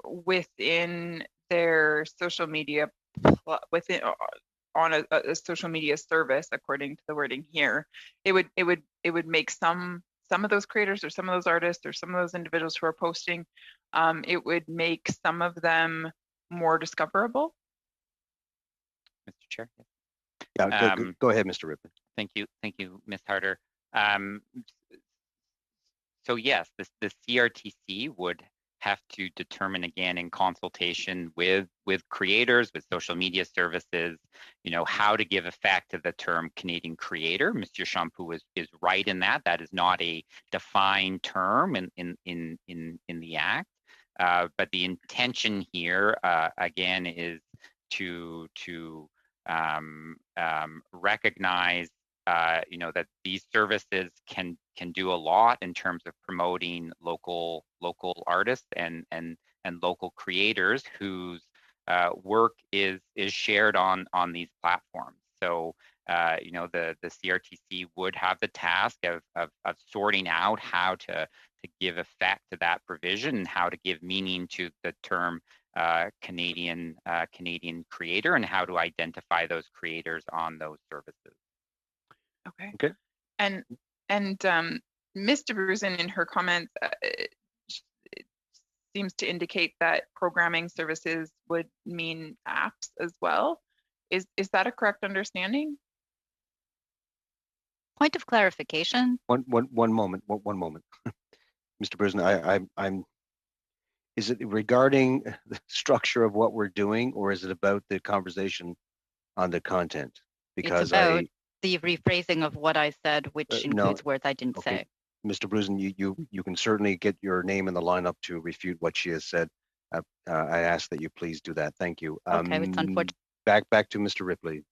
within their social media on a social media service, according to the wording here, it would make some of those creators or some of those artists or some of those individuals who are posting, it would make some of them more discoverable. Mr. Chair. Yeah, go ahead, Mr. Ripley. Thank you, Ms. Harder. So yes, the CRTC would have to determine again in consultation with creators, with social media services, how to give effect to the term Canadian creator. Mr. Champoux is right in that. That is not a defined term in the Act. But the intention here, again, is to recognize that these services can do a lot in terms of promoting local artists and local creators whose work is shared on these platforms. So the CRTC would have the task of sorting out how to give effect to that provision and how to give meaning to the term Canadian creator and how to identify those creators on those services. Okay. And Ms. DeBruzen in her comments seems to indicate that programming services would mean apps as well. Is that a correct understanding? Point of clarification. One moment. Mr. Brisen, I'm. Is it regarding the structure of what we're doing, or is it about the conversation on the content? Because it's about the rephrasing of what I said, which includes words I didn't say. Mr. Brisen, you can certainly get your name in the lineup to refute what she has said. I ask that you please do that. Thank you. Okay, it's unfortunate. Back to Mr. Ripley.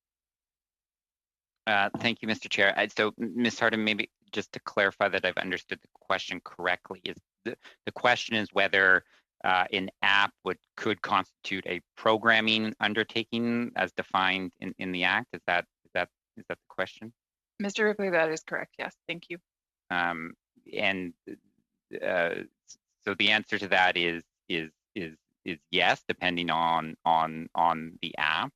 Thank you, Mr. Chair. So, Ms. Harden, maybe just to clarify that I've understood the question correctly, is the question is whether an app could constitute a programming undertaking as defined in the Act. Is that the question? Mr. Ripley, that is correct. Yes, thank you. And so the answer to that is yes, depending on the app.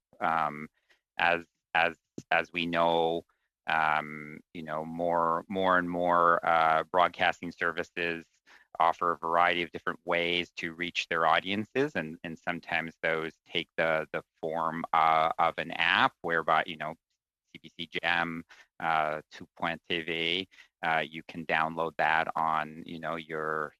As we know, more and more broadcasting services offer a variety of different ways to reach their audiences, and sometimes those take the form of an app, whereby CBC Gem, Tout-Point TV, you can download that on your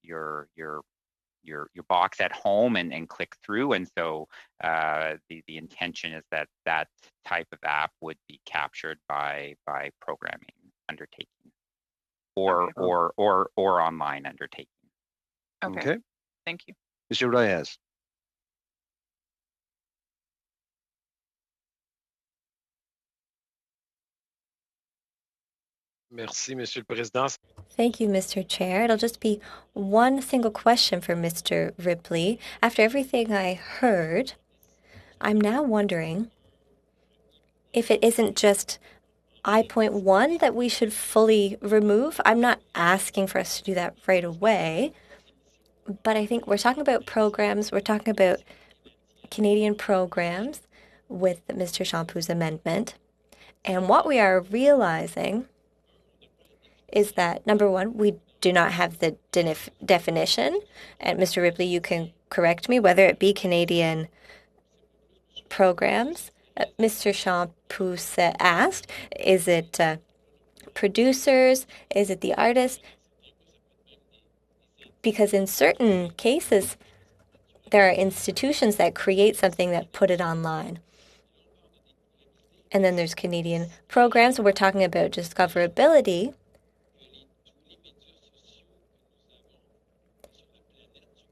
box at home and click through, and so the intention is that type of app would be captured by programming undertaking or online undertaking. Okay. Thank you. Mr. Reyes. Merci, Monsieur le Président. Thank you, Mr. Chair. It'll just be one single question for Mr. Ripley. After everything I heard, I'm now wondering if it isn't just I.1 that we should fully remove. I'm not asking for us to do that right away, but I think we're talking about programs. We're talking about Canadian programs with Mr. Champoux' amendment. And what we are realizing is that, number one, we do not have the definition. And Mr. Ripley, you can correct me, whether it be Canadian programs. Mr. Champoux asked, is it producers? Is it the artists? Because in certain cases, there are institutions that create something that put it online. And then there's Canadian programs. We're talking about discoverability.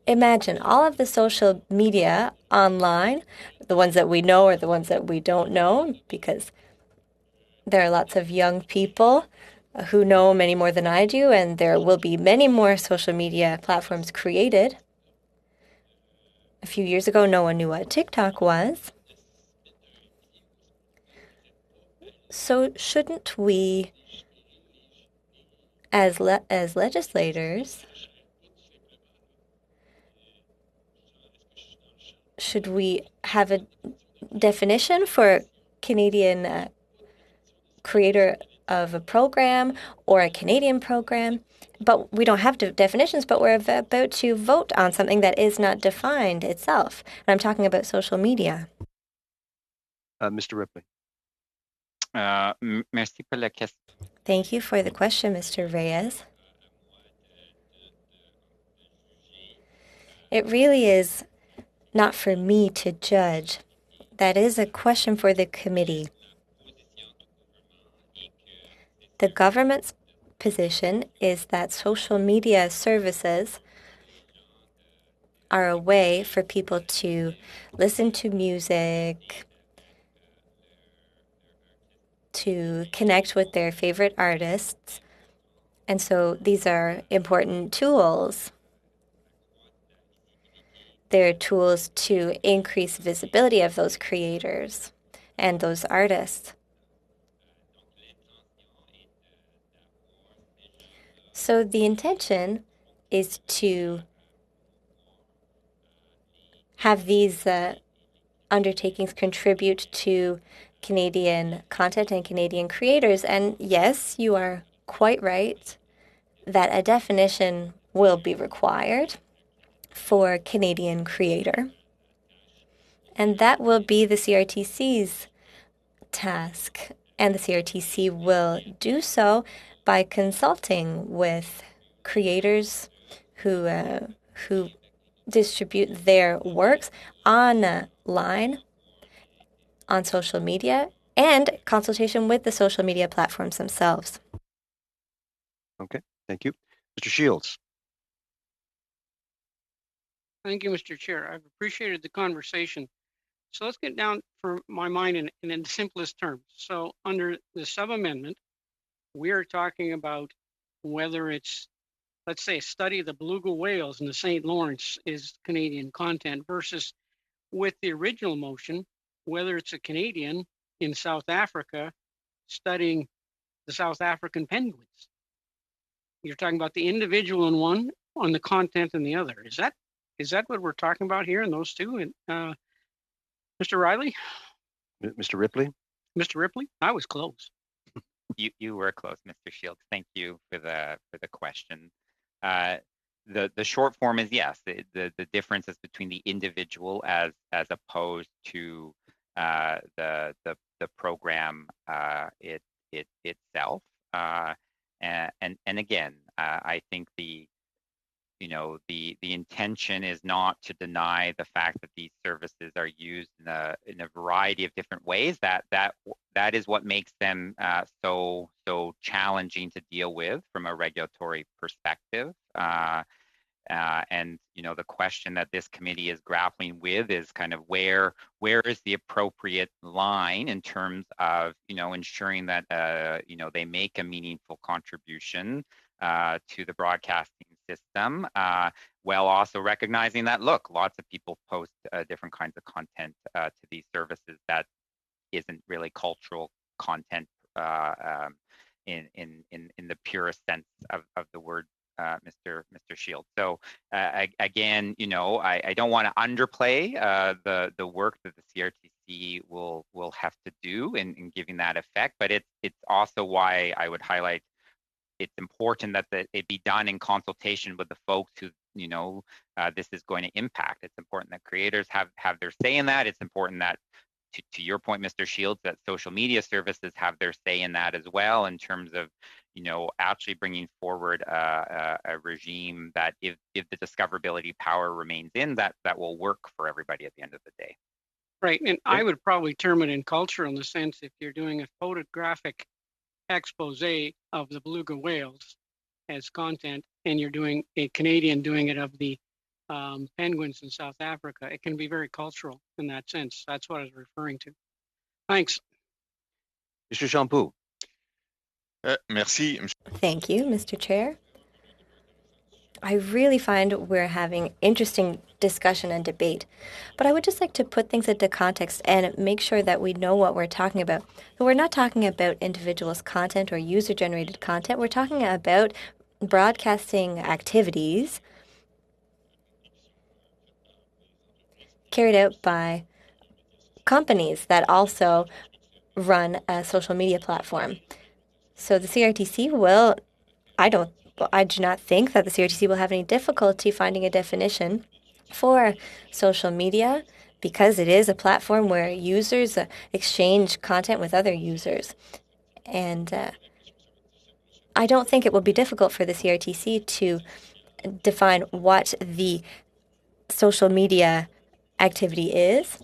Imagine all of the social media online, the ones that we know or the ones that we don't know, because there are lots of young people who know many more than I do, and there will be many more social media platforms created. A few years ago, no one knew what TikTok was. So shouldn't we, as legislators, should we have a definition for Canadian creator of a program or a Canadian program? But we don't have definitions, but we're about to vote on something that is not defined itself. And I'm talking about social media. Mr. Ripley. Merci pour la question. Thank you for the question, Mr. Reyes. It really is not for me to judge. That is a question for the committee. The government's position is that social media services are a way for people to listen to music, to connect with their favorite artists. And so these are important tools. They're tools to increase visibility of those creators and those artists. So the intention is to have these undertakings contribute to Canadian content and Canadian creators. And yes, you are quite right that a definition will be required for Canadian creator. And that will be the CRTC's task. And the CRTC will do so by consulting with creators who distribute their works online, on social media, and consultation with the social media platforms themselves. Okay, thank you. Mr. Shields. Thank you, Mr. Chair. I've appreciated the conversation. So let's get down for my mind in the simplest terms. So under the sub-amendment, we are talking about whether it's, let's say, a study of the beluga whales in the St. Lawrence is Canadian content versus with the original motion, whether it's a Canadian in South Africa studying the South African penguins. You're talking about the individual in one, on the content in the other. Is that what we're talking about here in those two? And Mr. Riley? Mr. Ripley? Mr. Ripley? I was close. You were close, Mr. Shields. Thank you for the question. The short form is yes. The difference is between the individual as opposed to the program itself. And again, I think the intention is not to deny the fact that these services are used in a variety of different ways. That is what makes them so challenging to deal with from a regulatory perspective. And the question that this committee is grappling with is kind of where is the appropriate line in terms of ensuring that they make a meaningful contribution to the broadcasting system, while also recognizing that lots of people post different kinds of content to these services that isn't really cultural content in the purest sense of the word. Mr. Shields. So again, I don't want to underplay the work that the CRTC will have to do in giving that effect, but it's also why I would highlight it's important that it be done in consultation with the folks who this is going to impact. It's important that creators have their say in that. It's important that to your point, Mr. Shields, that social media services have their say in that as well, in terms of, actually bringing forward a regime that if the discoverability power remains in, that will work for everybody at the end of the day. Right, and I would probably term it in culture in the sense if you're doing a photographic expose of the beluga whales as content, and you're doing a Canadian doing it of the penguins in South Africa, it can be very cultural in that sense. That's what I was referring to. Thanks. Mr. Champoux. Merci. Thank you, Mr. Chair. I really find we're having interesting discussion and debate, but I would just like to put things into context and make sure that we know what we're talking about. So we're not talking about individuals' content or user-generated content. We're talking about broadcasting activities carried out by companies that also run a social media platform. So the CRTC will, I do not think that the CRTC will have any difficulty finding a definition for social media, because it is a platform where users exchange content with other users. And I don't think it will be difficult for the CRTC to define what the social media activity is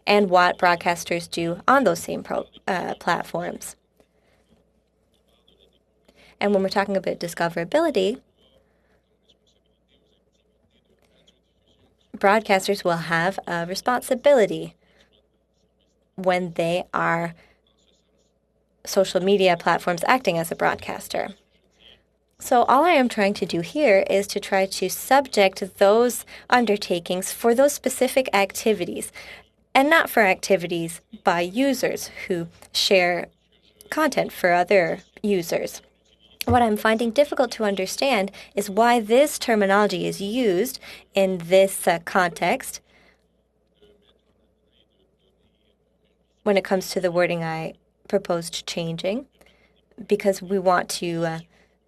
and what broadcasters do on those same platforms. And when we're talking about discoverability, broadcasters will have a responsibility when they are social media platforms acting as a broadcaster. So all I am trying to do here is to try to subject those undertakings for those specific activities, and not for activities by users who share content for other users. What I'm finding difficult to understand is why this terminology is used in this context when it comes to the wording I proposed changing, because we want to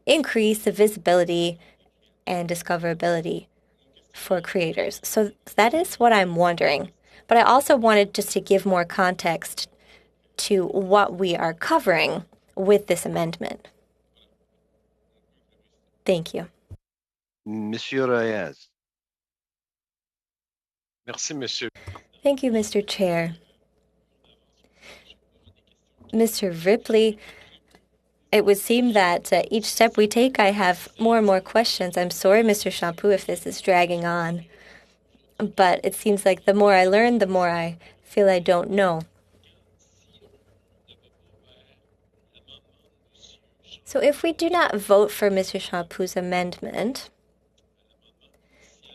increase the visibility and discoverability for creators. So that is what I'm wondering. But I also wanted just to give more context to what we are covering with this amendment. Thank you. Monsieur Reyes. Merci, monsieur. Thank you, Mr. Chair. Mr. Ripley, it would seem that each step we take, I have more and more questions. I'm sorry, Mr. Champoux, if this is dragging on. But it seems like the more I learn, the more I feel I don't know. So if we do not vote for Mr. Champoux's amendment,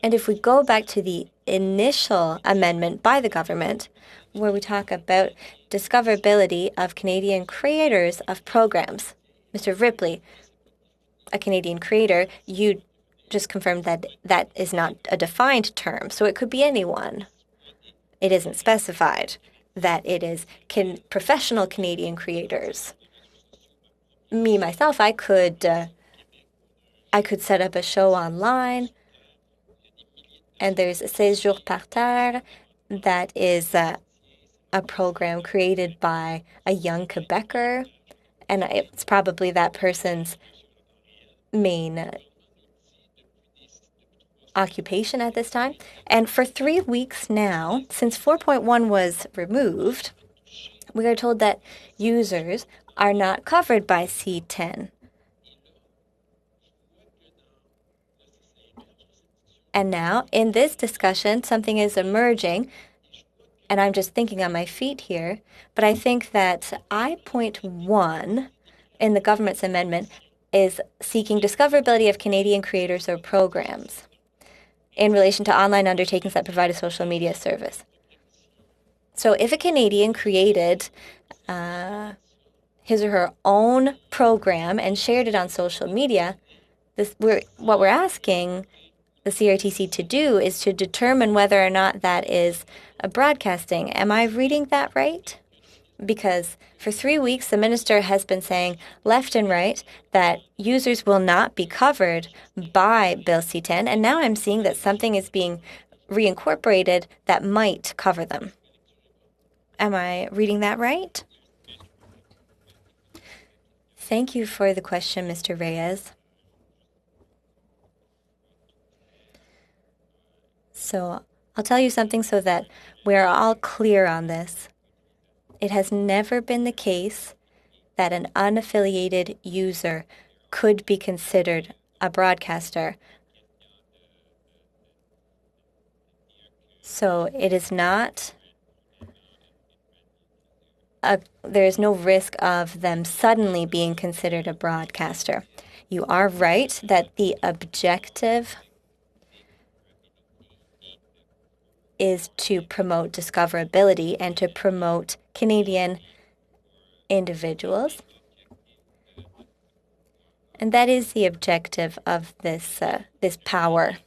and if we go back to the initial amendment by the government, where we talk about discoverability of Canadian creators of programs, Mr. Ripley, a Canadian creator, you just confirmed that that is not a defined term, so it could be anyone. It isn't specified that it is professional Canadian creators. Me, myself, I could set up a show online, and there's 16 jours par terre that is a program created by a young Quebecer, and it's probably that person's main occupation at this time. And for 3 weeks now, since 4.1 was removed, we are told that users are not covered by C10. And now, in this discussion, something is emerging, and I'm just thinking on my feet here, but I think that I.1 in the government's amendment is seeking discoverability of Canadian creators or programs in relation to online undertakings that provide a social media service. So if a Canadian created his or her own program and shared it on social media, what we're asking the CRTC to do is to determine whether or not that is a broadcasting. Am I reading that right? Because for 3 weeks, the minister has been saying left and right that users will not be covered by Bill C-10, and now I'm seeing that something is being reincorporated that might cover them. Am I reading that right? Thank you for the question, Mr. Reyes. So I'll tell you something so that we're all clear on this. It has never been the case that an unaffiliated user could be considered a broadcaster. So it is not, there is no risk of them suddenly being considered a broadcaster. You are right that the objective is to promote discoverability and to promote Canadian individuals. And that is the objective of this power.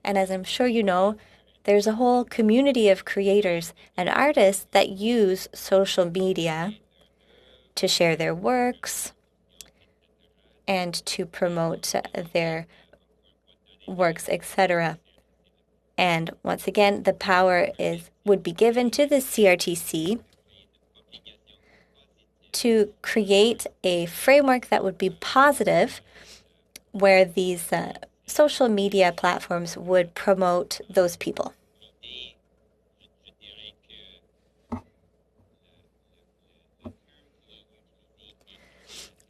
And as I'm sure you know, there's a whole community of creators and artists that use social media to share their works and to promote their works, etc. And once again, the power would be given to the CRTC to create a framework that would be positive, where these social media platforms would promote those people.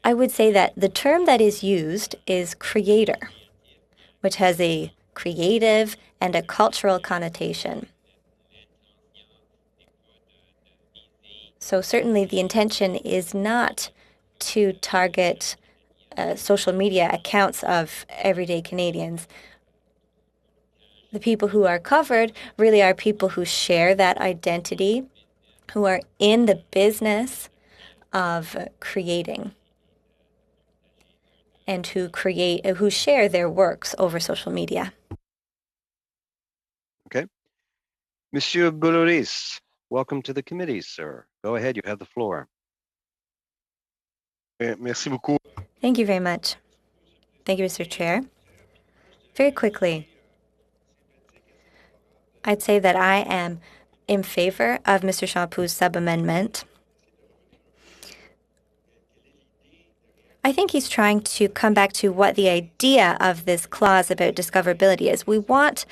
I would say that the term that is used is creator, which has a creative and a cultural connotation. So certainly the intention is not to target social media accounts of everyday Canadians. The people who are covered really are people who share that identity, who are in the business of creating, and who share their works over social media. Okay. Monsieur Boulouris, welcome to the committee, sir. Go ahead, you have the floor. Merci beaucoup. Thank you very much. Thank you, Mr. Chair. Very quickly, I'd say that I am in favor of Mr. Champous's sub-amendment. I think he's trying to come back to what the idea of this clause about discoverability is. What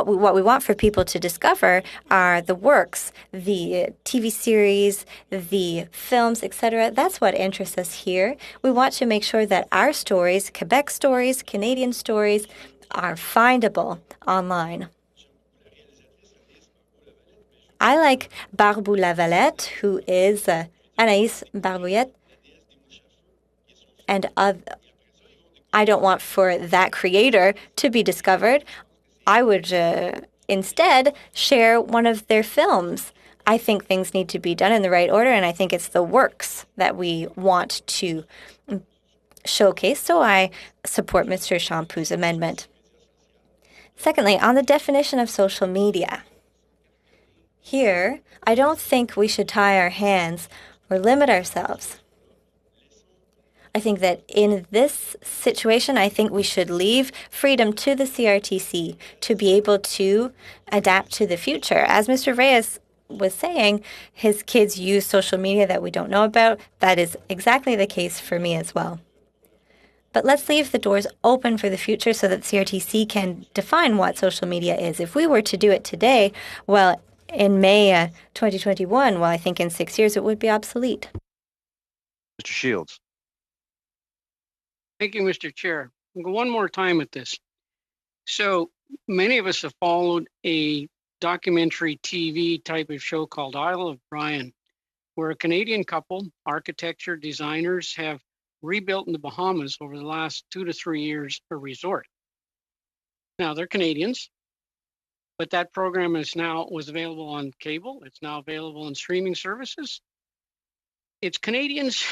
we want for people to discover are the works, the TV series, the films, etc. That's what interests us here. We want to make sure that our stories, Quebec stories, Canadian stories, are findable online. I like Barbou Lavalette, who is Anaïs Barbouillette, and I don't want for that creator to be discovered. I would instead share one of their films. I think things need to be done in the right order, and I think it's the works that we want to showcase, so I support Mr. Champous's amendment. Secondly, on the definition of social media. Here, I don't think we should tie our hands or limit ourselves. I think that in this situation, I think we should leave freedom to the CRTC to be able to adapt to the future. As Mr. Reyes was saying, his kids use social media that we don't know about. That is exactly the case for me as well. But let's leave the doors open for the future so that CRTC can define what social media is. If we were to do it today, well, in May 2021, well, I think in 6 years it would be obsolete. Mr. Shields. Thank you, Mr. Chair. I'll go one more time at this. So many of us have followed a documentary TV type of show called Isle of Brian, where a Canadian couple, architecture designers, have rebuilt in the Bahamas over the last 2 to 3 years a resort. Now they're Canadians, but that program was available on cable. It's now available on streaming services. It's Canadians.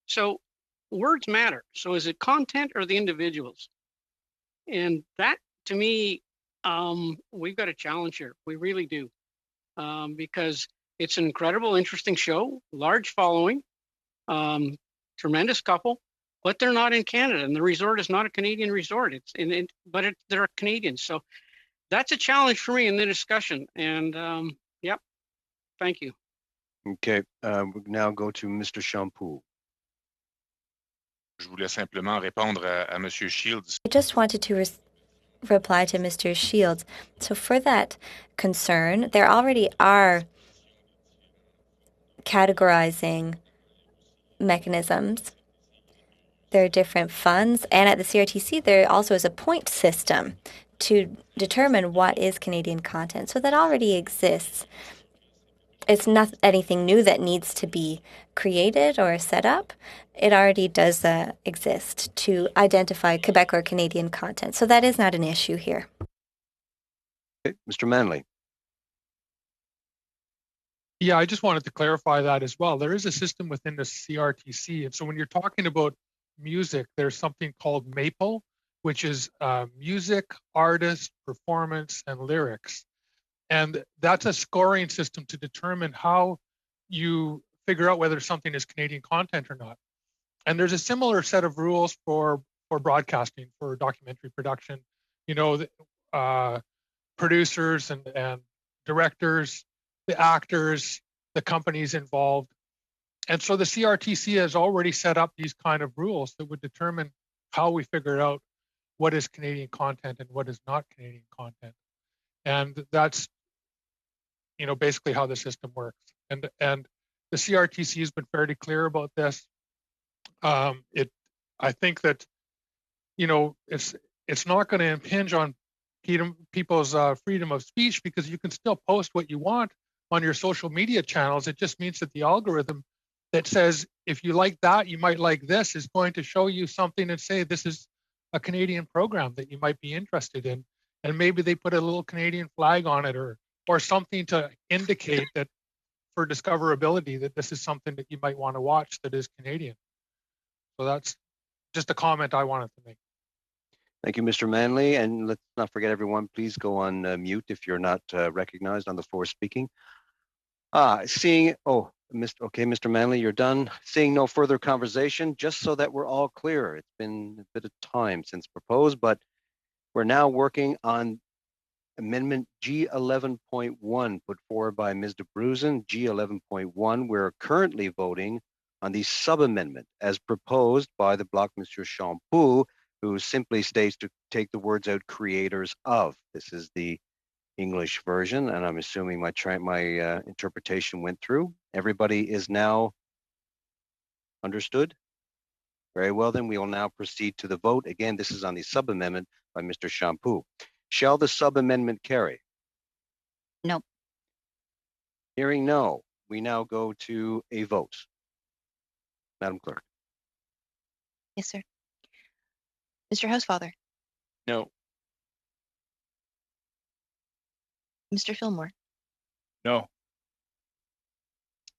So words matter. So is it content or the individuals? And that, to me, we've got a challenge here. We really do. Because it's an incredible, interesting show, large following, tremendous couple, but they're not in Canada. And the resort is not a Canadian resort. They're Canadians. So that's a challenge for me in the discussion. And yep, Thank you. Okay, we now go to Mr. Shampoo. Je voulais simplement répondre à Monsieur Shields. I just wanted to reply to Mr. Shields. So for that concern, there already are categorizing mechanisms. There are different funds, and at the CRTC, there also is a point system to determine what is Canadian content. So that already exists. It's not anything new that needs to be created or set up. It already does exist to identify Quebec or Canadian content. So that is not an issue here. Okay, Mr. Manley. Yeah, I just wanted to clarify that as well. There is a system within the CRTC. And so when you're talking about music, there's something called MAPLE, which is music, artist, performance, and lyrics. And that's a scoring system to determine how you figure out whether something is Canadian content or not. And there's a similar set of rules for broadcasting, for documentary production. You know, producers and directors, the actors, the companies involved. And so the CRTC has already set up these kind of rules that would determine how we figure out what is Canadian content and what is not Canadian content. And that's, you know, basically how the system works. And the CRTC has been fairly clear about this. I think that, you know, it's not going to impinge on people's freedom of speech, because you can still post what you want on your social media channels. It just means that the algorithm that says, if you like that, you might like this, is going to show you something and say, this is a Canadian program that you might be interested in. And maybe they put a little Canadian flag on it or something to indicate that, for discoverability, that this is something that you might want to watch that is Canadian. So that's just a comment I wanted to make. Thank you, Mr. Manley. And let's not forget, everyone, please go on mute if you're not recognized on the floor speaking. Mr. Manley, you're done. Seeing no further conversation, just so that we're all clear. It's been a bit of time since proposed, but we're now working on Amendment G11.1 put forward by Ms. DeBruzen. G11.1, we're currently voting on the sub-amendment as proposed by the Bloc Monsieur Shampoo, who simply states to take the words out, creators of. This is the English version, and I'm assuming my interpretation went through. Everybody is now understood? Very well, then we will now proceed to the vote. Again, this is on the sub-amendment by Mr. Shampoo. Shall the sub-amendment carry? No. Hearing no, we now go to a vote. Madam Clerk. Yes, sir. Mr. Housefather. No. Mr. Fillmore. No.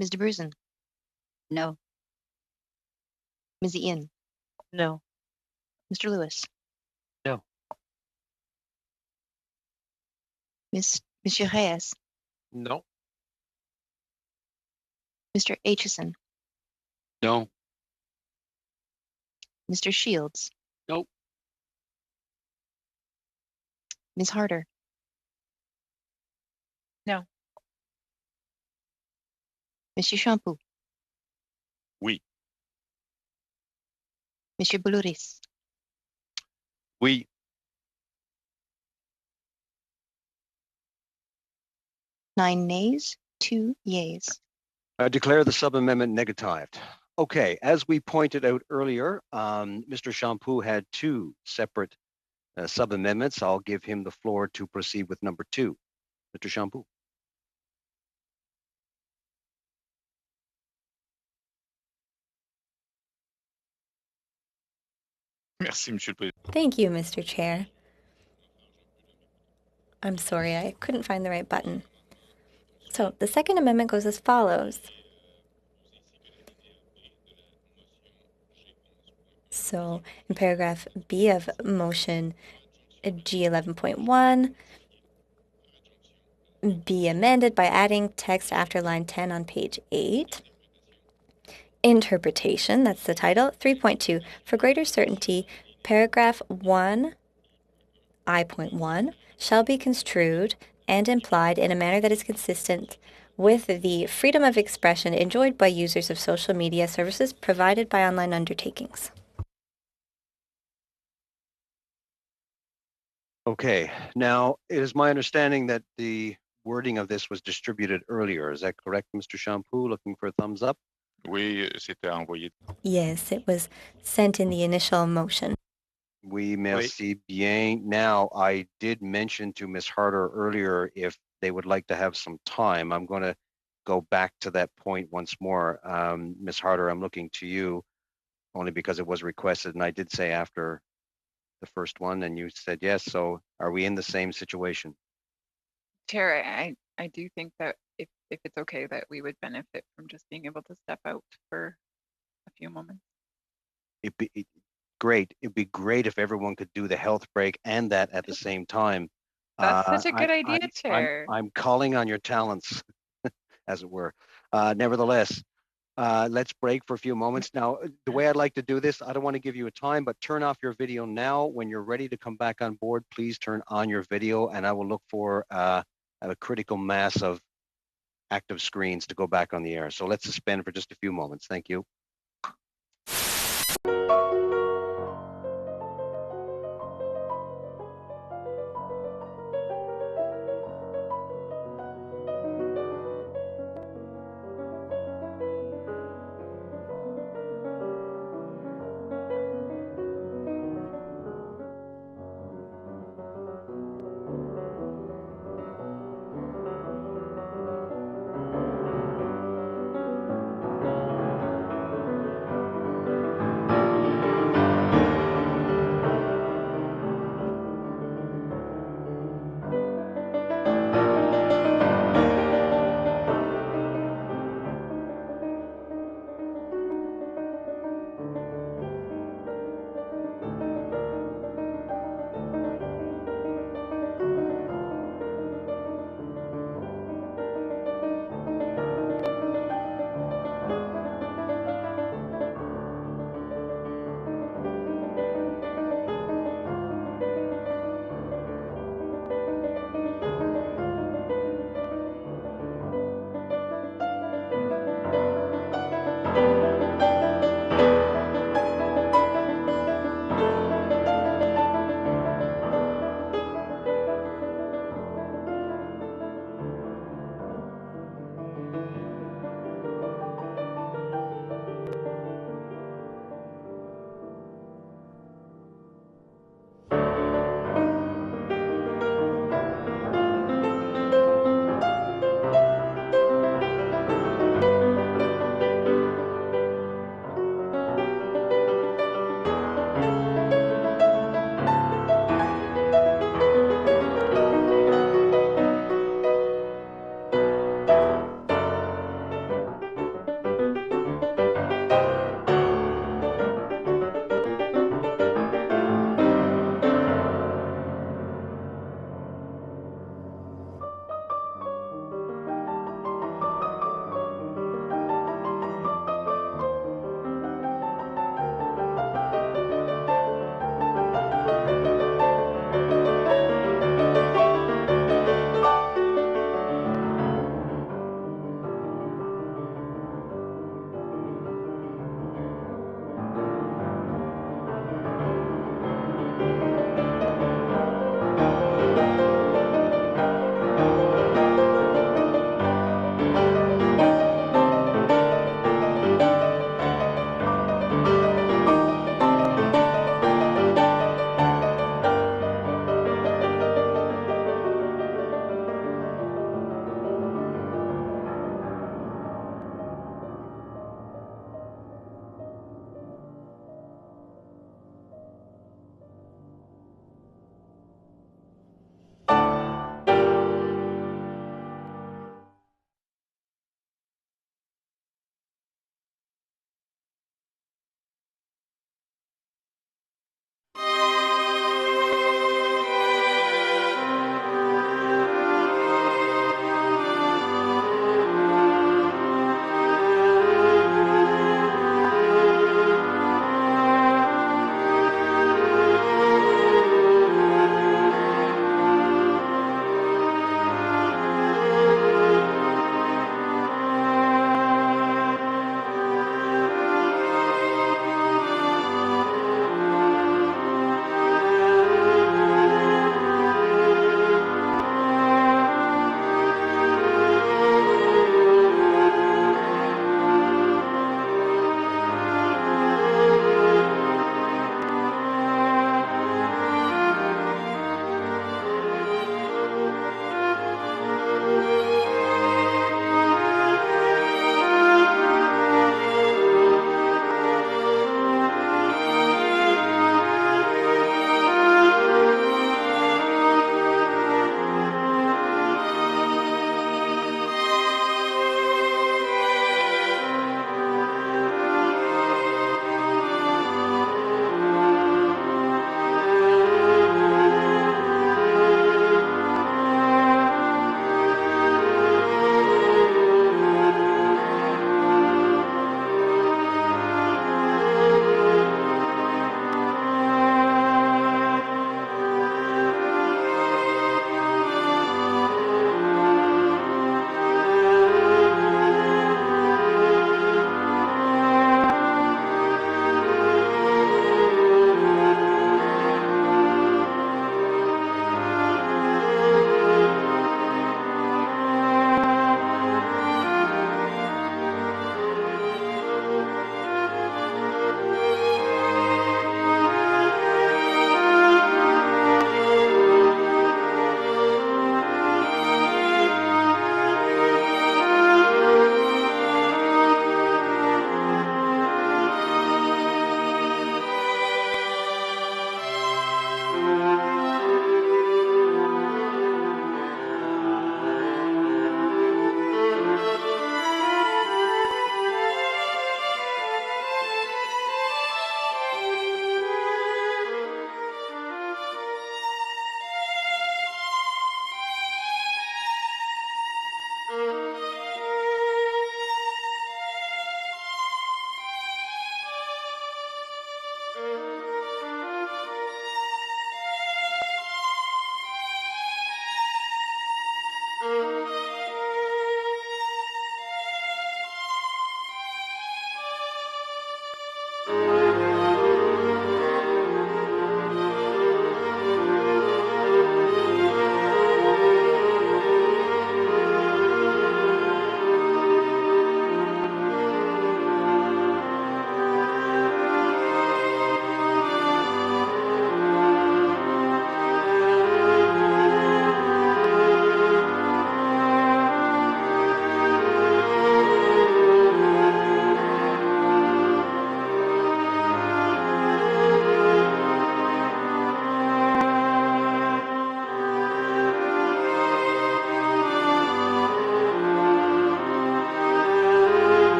Ms. DeBruzen. No. Ms. Ian. No. Mr. Lewis. No. Monsieur Reyes. No. Mr. Aitchison. No. Mr. Shields. Nope. Ms. Harder. No. Monsieur Shampoo. Oui. Monsieur Boulouris. Oui. Nine nays, 2 yeas. I declare the sub-amendment negatived. Okay, as we pointed out earlier, Mr. Shampoo had two separate sub-amendments. I'll give him the floor to proceed with number 2. Mr. Shampoo. Merci, Monsieur le Président. Thank you, Mr. Chair. I'm sorry, I couldn't find the right button. So the Second Amendment goes as follows. So in paragraph B of motion G11.1, be amended by adding text after line 10 on page 8. Interpretation, that's the title. 3.2, for greater certainty, paragraph 1, I.1, shall be construed and implied in a manner that is consistent with the freedom of expression enjoyed by users of social media services provided by online undertakings. Okay, now it is my understanding that the wording of this was distributed earlier. Is that correct, Mr. Shampoo? Looking for a thumbs up? Oui, c'était envoyé. Yes, it was sent in the initial motion. Oui, merci bien. Now, I did mention to Ms. Harder earlier if they would like to have some time. I'm going to go back to that point once more. Ms. Harder, I'm looking to you only because it was requested, and I did say after the first one, and you said yes. So are we in the same situation? Chair, I do think that if it's okay that we would benefit from just being able to step out for a few moments. Great. It'd be great if everyone could do the health break and that at the same time. That's such a good idea, Chair. I'm calling on your talents, as it were. Nevertheless, let's break for a few moments. Now, the way I'd like to do this, I don't want to give you a time, but turn off your video now. When you're ready to come back on board, please turn on your video, and I will look for a critical mass of active screens to go back on the air. So let's suspend for just a few moments. Thank you.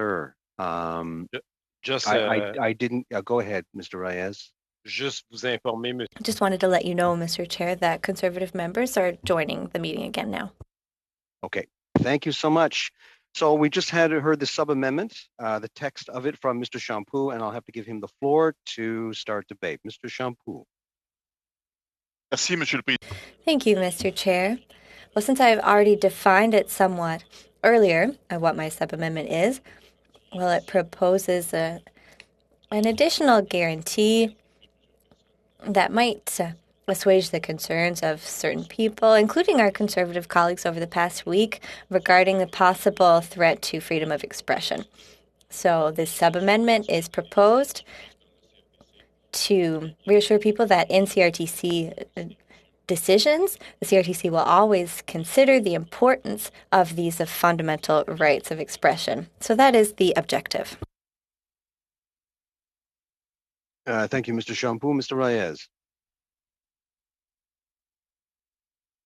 Sir, Just, I didn't, go ahead, Mr. Reyes. juste vous informer, monsieur. I just wanted to let you know, Mr. Chair, that Conservative members are joining the meeting again now. Okay, thank you so much. So we just heard the sub-amendment, the text of it from Mr. Champoux, and I'll have to give him the floor to start debate. Mr. Champoux. Merci, Monsieur le Président. Thank you, Mr. Chair. Well, since I've already defined it somewhat earlier, what my sub-amendment is, well, it proposes an additional guarantee that might assuage the concerns of certain people, including our conservative colleagues over the past week, regarding the possible threat to freedom of expression. So this sub-amendment is proposed to reassure people that in CRTC decisions, the CRTC will always consider the importance of these fundamental rights of expression. So that is the objective. Thank you, Mr. Champoux. Mr. Reyes.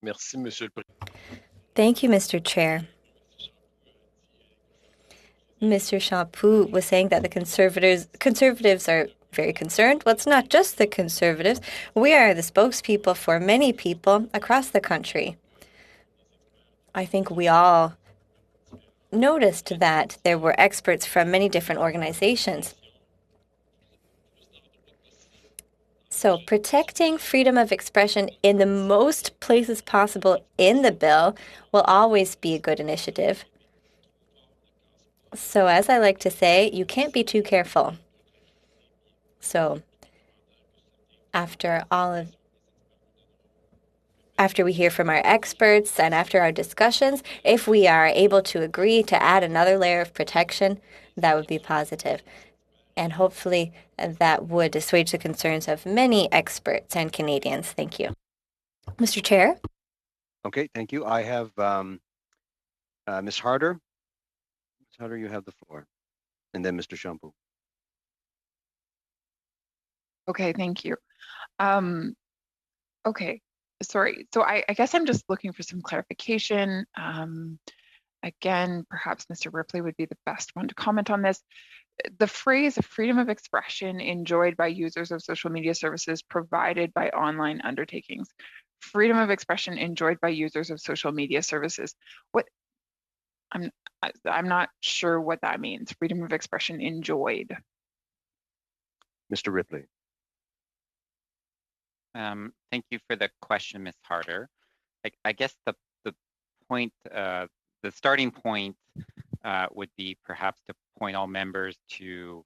Merci, Monsieur le Président. Thank you, Mr. Chair. Mr. Champoux was saying that the conservatives are very concerned. Well, it's not just the conservatives. We are the spokespeople for many people across the country. I think we all noticed that there were experts from many different organizations. So protecting freedom of expression in the most places possible in the bill will always be a good initiative. So as I like to say, you can't be too careful. So after we hear from our experts and after our discussions, if we are able to agree to add another layer of protection, that would be positive. And hopefully that would assuage the concerns of many experts and Canadians. Thank you. Mr. Chair? Okay, thank you. I have Ms. Harder. Ms. Harder, you have the floor. And then Mr. Champoux. Okay, thank you. Okay, sorry. So I guess I'm just looking for some clarification. Again, perhaps Mr. Ripley would be the best one to comment on this. The phrase freedom of expression enjoyed by users of social media services provided by online undertakings. Freedom of expression enjoyed by users of social media services. What I'm not sure what that means. Freedom of expression enjoyed. Mr. Ripley. Thank you for the question, Ms. Harder. I guess the point, the starting point would be perhaps to point all members to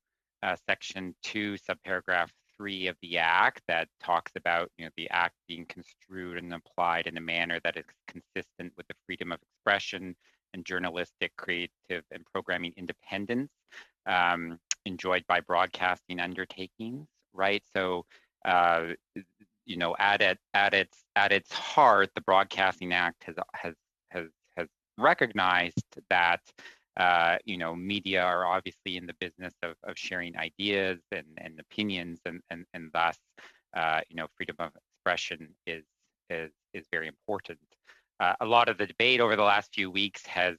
Section 2, subparagraph 3 of the Act that talks about the Act being construed and applied in a manner that is consistent with the freedom of expression and journalistic, creative, and programming independence enjoyed by broadcasting undertakings, right? So, at its heart, the Broadcasting Act has recognized that media are obviously in the business of sharing ideas and opinions, and thus freedom of expression is very important. A lot of the debate over the last few weeks has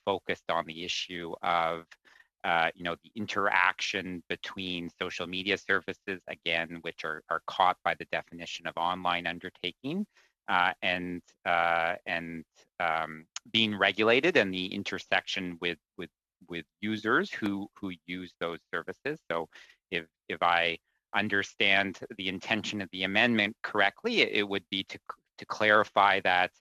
focused on the issue of the interaction between social media services, again, which are caught by the definition of online undertaking, and being regulated, and the intersection with users who use those services. So if I understand the intention of the amendment correctly, it would be to clarify that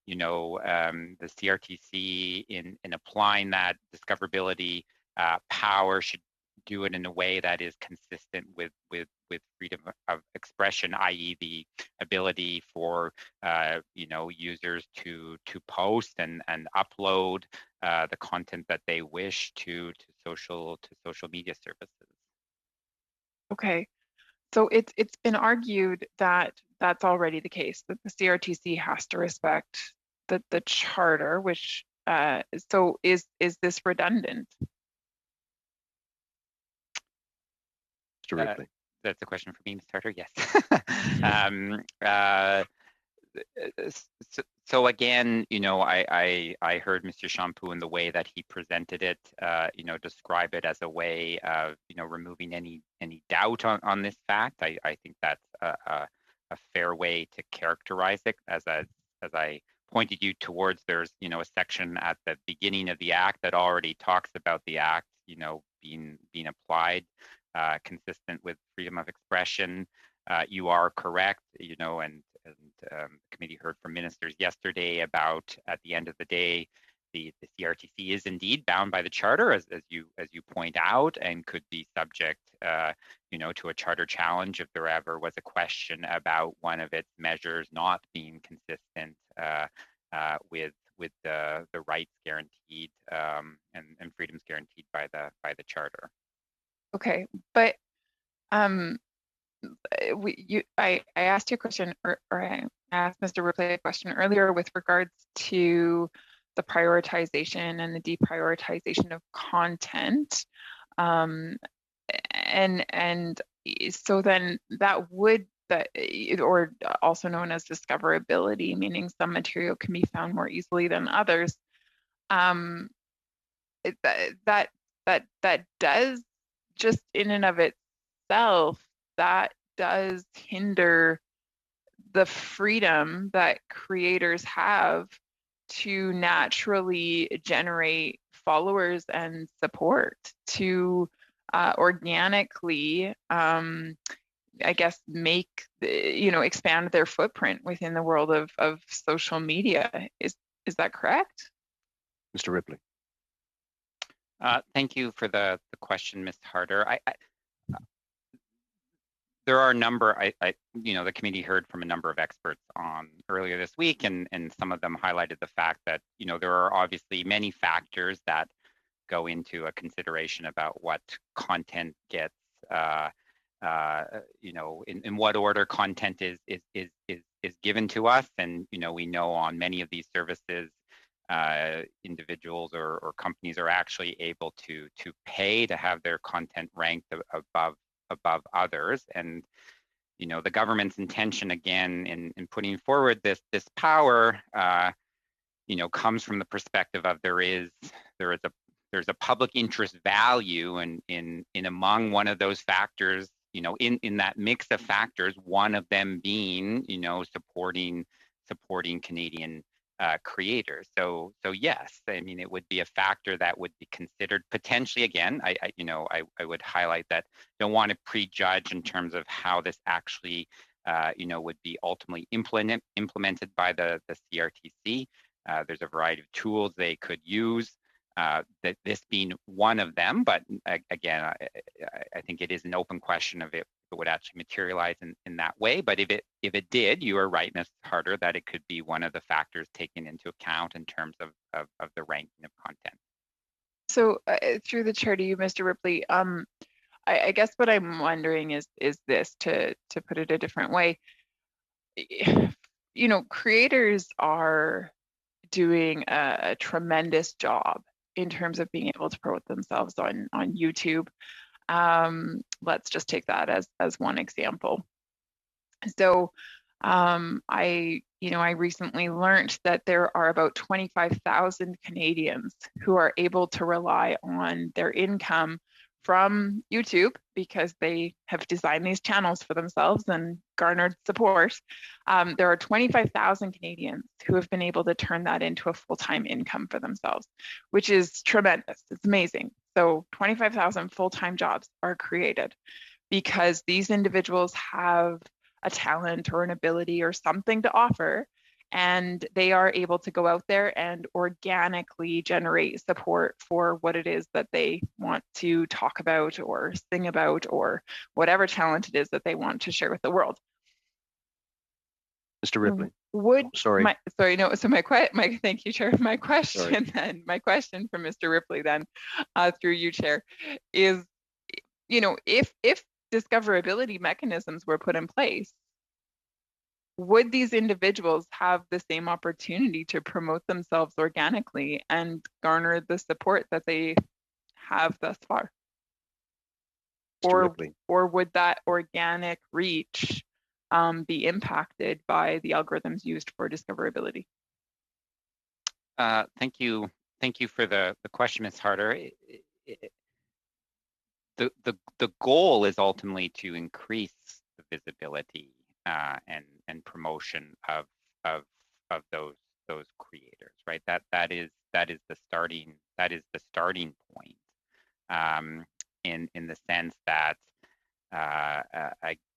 the CRTC in applying that discoverability power should do it in a way that is consistent with freedom of expression, i.e. the ability for users to post and upload the content that they wish to social media services. Okay, so it's been argued that that's already the case, that the CRTC has to respect the charter, which so is this redundant? Mr. Ripley. That's a question for me, Ms. Tarter. Yes. So again, I heard Mr. Champoux in the way that he presented it, describe it as a way of, removing any doubt on this fact. I think that's a fair way to characterize it. As I pointed you towards, there's, a section at the beginning of the Act that already talks about the Act, being applied consistent with freedom of expression. You are correct, and the committee heard from ministers yesterday about, at the end of the day, the CRTC is indeed bound by the charter, as you point out, and could be subject, to a charter challenge if there ever was a question about one of its measures not being consistent with the rights guaranteed and freedoms guaranteed by the charter. Okay, but I asked you a question, or I asked Mr. Ripley a question earlier with regards to the prioritization and the deprioritization of content, and so then that would or also known as discoverability, meaning some material can be found more easily than others. That does, just in and of itself, that does hinder the freedom that creators have to naturally generate followers and support, to organically, I guess, expand their footprint within the world of social media. Is that correct? Mr. Ripley. Thank you for the question, Ms. Harder. There are a number, the committee heard from a number of experts on earlier this week, and some of them highlighted the fact that, there are obviously many factors that go into a consideration about what content gets, in what order content is given to us. And, we know on many of these services, individuals or companies are actually able to pay to have their content ranked above others. And the government's intention, again, in putting forward this power, comes from the perspective of there's a public interest value in among one of those factors, in that mix of factors, one of them being supporting Canadian creators. So yes, I mean, it would be a factor that would be considered potentially. Again, I would highlight that don't want to prejudge in terms of how this actually would be ultimately implemented by the CRTC. There's a variety of tools they could use, that this being one of them. But again, I think it is an open question of it would actually materialize in that way. But if it did, you are right, Ms. Harder, that it could be one of the factors taken into account in terms of the ranking of content. So through the chair to you, Mr. Ripley, I guess what I'm wondering is this, to put it a different way. Creators are doing a tremendous job in terms of being able to promote themselves on YouTube. Let's just take that as one example. So I recently learned that there are about 25,000 Canadians who are able to rely on their income from YouTube because they have designed these channels for themselves and garnered support. There are 25,000 Canadians who have been able to turn that into a full-time income for themselves, which is tremendous. It's amazing. So 25,000 full-time jobs are created because these individuals have a talent or an ability or something to offer, and they are able to go out there and organically generate support for what it is that they want to talk about or sing about, or whatever talent it is that they want to share with the world. Mr. Ripley. Thank you, Chair. My question for Mr. Ripley then, through you, Chair, is, if discoverability mechanisms were put in place, would these individuals have the same opportunity to promote themselves organically and garner the support that they have thus far? Or would that organic reach be impacted by the algorithms used for discoverability? Thank you for the question, Ms. Harder. The goal is ultimately to increase the visibility and promotion of those creators, right? That is the starting point. In the sense that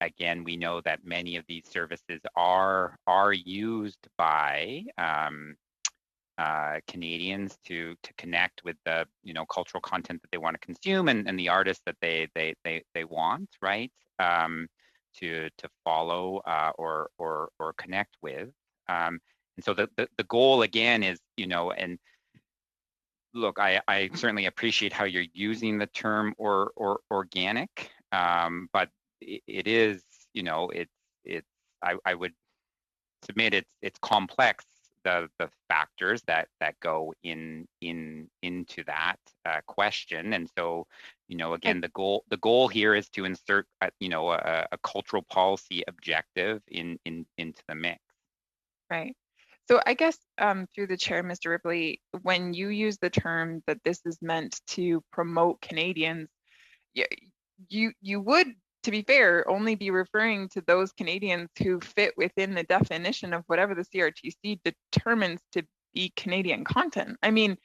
again, we know that many of these services are used by Canadians to connect with the cultural content that they want to consume and the artists that they want, right? To follow or connect with. And so the goal again is, and look, I certainly appreciate how you're using the term or organic, but it is, I would submit it's complex, the factors that go into that question. And so, again, the goal here is to insert a cultural policy objective into the mix. Right. So I guess through the chair, Mr. Ripley, when you use the term that this is meant to promote Canadians, you would, to be fair, only be referring to those Canadians who fit within the definition of whatever the CRTC determines to be Canadian content. I mean,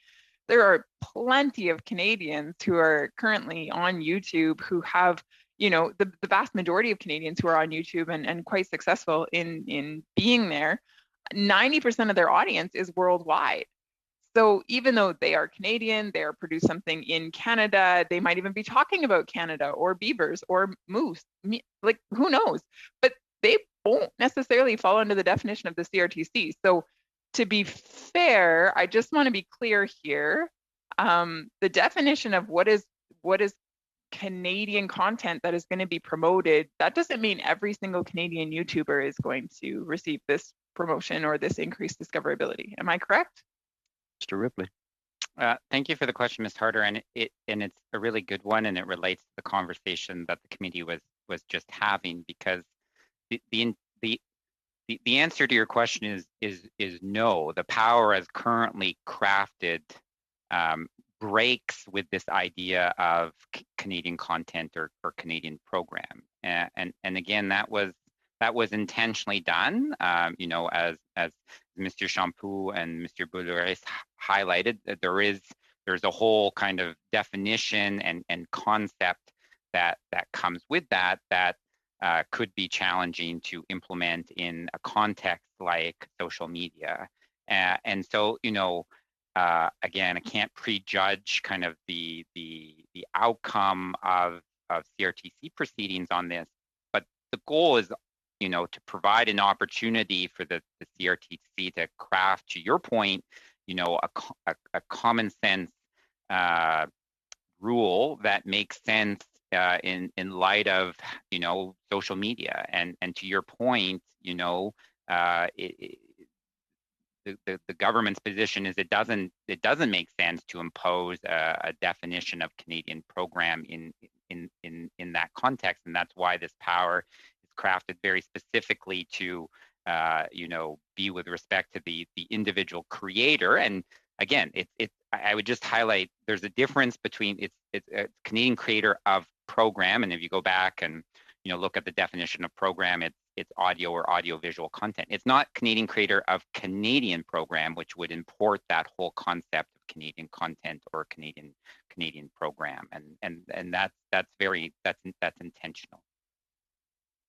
there are plenty of Canadians who are currently on YouTube who have, the vast majority of Canadians who are on YouTube and quite successful in being there. 90% of their audience is worldwide. So even though they are Canadian, they are produce something in Canada, they might even be talking about Canada or beavers or moose, like who knows? But they won't necessarily fall under the definition of the CRTC. So to be fair, I just want to be clear here. The definition of what is Canadian content that is going to be promoted, that doesn't mean every single Canadian YouTuber is going to receive this promotion or this increased discoverability. Am I correct? Mr. Ripley. Thank you for the question, Ms. Harder, and it's a really good one, and it relates to the conversation that the committee was just having, because the answer to your question is no. The power as currently crafted breaks with this idea of Canadian content or Canadian program, and again, that was intentionally done, as Mr. Champoux and Mr. Boulouris highlighted, that there's a whole kind of definition and concept that comes with that could be challenging to implement in a context like social media. And so, again, I can't prejudge kind of the outcome of CRTC proceedings on this, but the goal is, to provide an opportunity for the CRTC to craft, to your point, a common sense rule that makes sense in light of social media. And to your point, the government's position is it doesn't make sense to impose a definition of Canadian program in that context, and that's why this power crafted very specifically to be with respect to the individual creator. And again, I would just highlight there's a difference between it's a Canadian creator of program, and if you go back and look at the definition of program, it's audio or audiovisual content. It's not Canadian creator of Canadian program, which would import that whole concept of Canadian content or Canadian program, and that's intentional.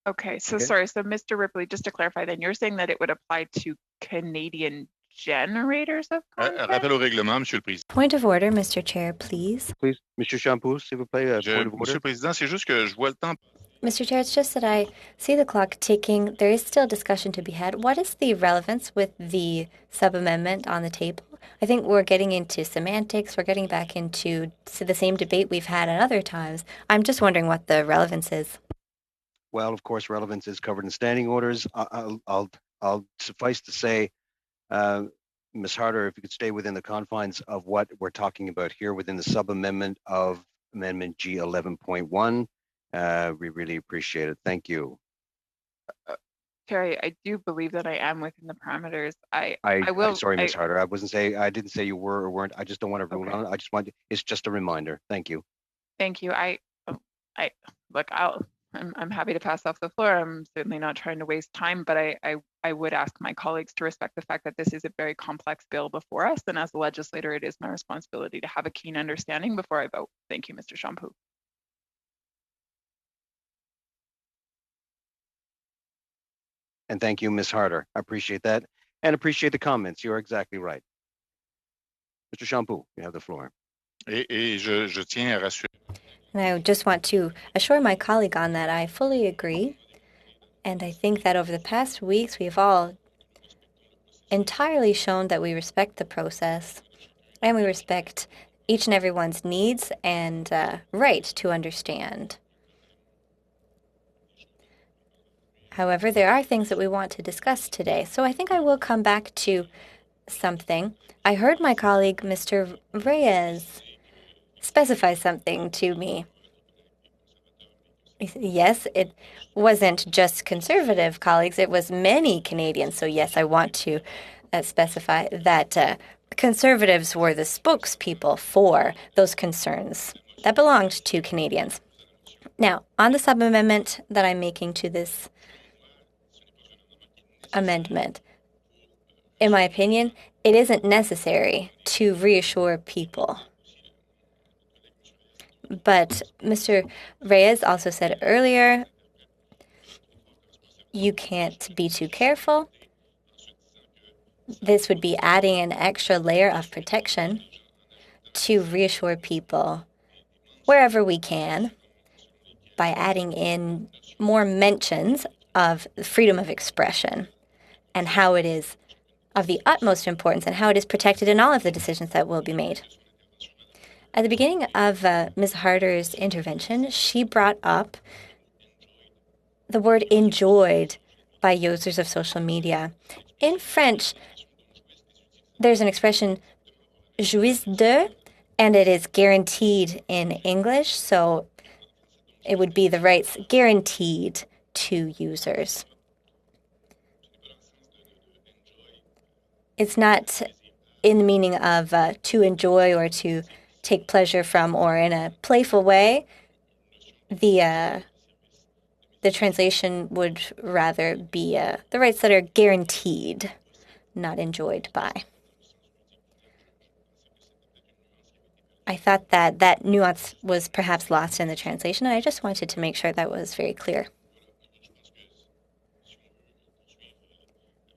Okay, so sorry, so Mr. Ripley, just to clarify then, you're saying that it would apply to Canadian generators of content? Rappel au règlement, Monsieur le Président. Point of order, Mr. Chair, please. Please, Mr. Champoux, s'il vous plaît, point of order. Monsieur le Président, c'est juste que je vois le temps. Mr. Chair, it's just that I see the clock ticking. There is still discussion to be had. What is the relevance with the sub-amendment on the table? I think we're getting into semantics. We're getting back into the same debate we've had at other times. I'm just wondering what the relevance is. Well, of course, relevance is covered in standing orders. I'll suffice to say, Ms. Harder, if you could stay within the confines of what we're talking about here within the sub-amendment of Amendment G 11.1, we really appreciate it. Thank you. Terry, I do believe that I am within the parameters. I will. I'm sorry, Ms. Harder. I didn't say you were or weren't. I just don't want everyone on it. I just want, it's just a reminder. Thank you. Thank you. I'm happy to pass off the floor. I'm certainly not trying to waste time, but I would ask my colleagues to respect the fact that this is a very complex bill before us. And as a legislator, it is my responsibility to have a keen understanding before I vote. Thank you, Mr. Champoux. And thank you, Ms. Harder. I appreciate that and appreciate the comments. You're exactly right. Mr. Champoux, you have the floor. Et je tiens à rassurer. And I just want to assure my colleague on that I fully agree. And I think that over the past weeks, we've all entirely shown that we respect the process and we respect each and everyone's needs and right to understand. However, there are things that we want to discuss today, so I think I will come back to something. I heard my colleague, Mr. Reyes, specify something to me. Yes, it wasn't just conservative colleagues, it was many Canadians. So yes, I want to specify that conservatives were the spokespeople for those concerns that belonged to Canadians. Now, on the sub-amendment that I'm making to this amendment, in my opinion, it isn't necessary to reassure people. But Mr. Reyes also said earlier, you can't be too careful. This would be adding an extra layer of protection to reassure people wherever we can by adding in more mentions of freedom of expression and how it is of the utmost importance and how it is protected in all of the decisions that will be made. At the beginning of Ms. Harder's intervention, she brought up the word enjoyed by users of social media. In French, there's an expression, jouisse de, and it is guaranteed in English, so it would be the rights guaranteed to users. It's not in the meaning of to enjoy or to take pleasure from or in a playful way. The translation would rather be the rights that are guaranteed, not enjoyed by. I thought that that nuance was perhaps lost in the translation, and I just wanted to make sure that was very clear.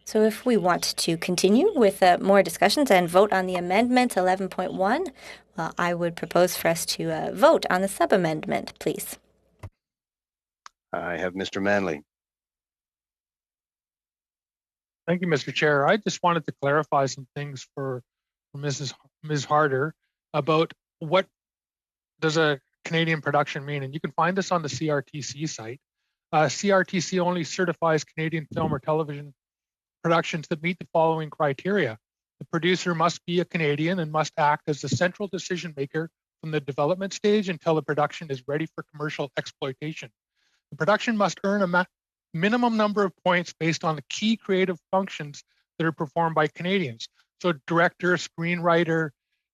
So if we want to continue with more discussions and vote on the amendment 11.1, well, I would propose for us to vote on the sub-amendment, please. I have Mr. Manley. Thank you, Mr. Chair. I just wanted to clarify some things for Ms. Harder about what does a Canadian production mean, and you can find this on the CRTC site. CRTC only certifies Canadian film or television productions that meet the following criteria. The producer must be a Canadian and must act as the central decision maker from the development stage until the production is ready for commercial exploitation. The production must earn a minimum number of points based on the key creative functions that are performed by Canadians. So director, screenwriter,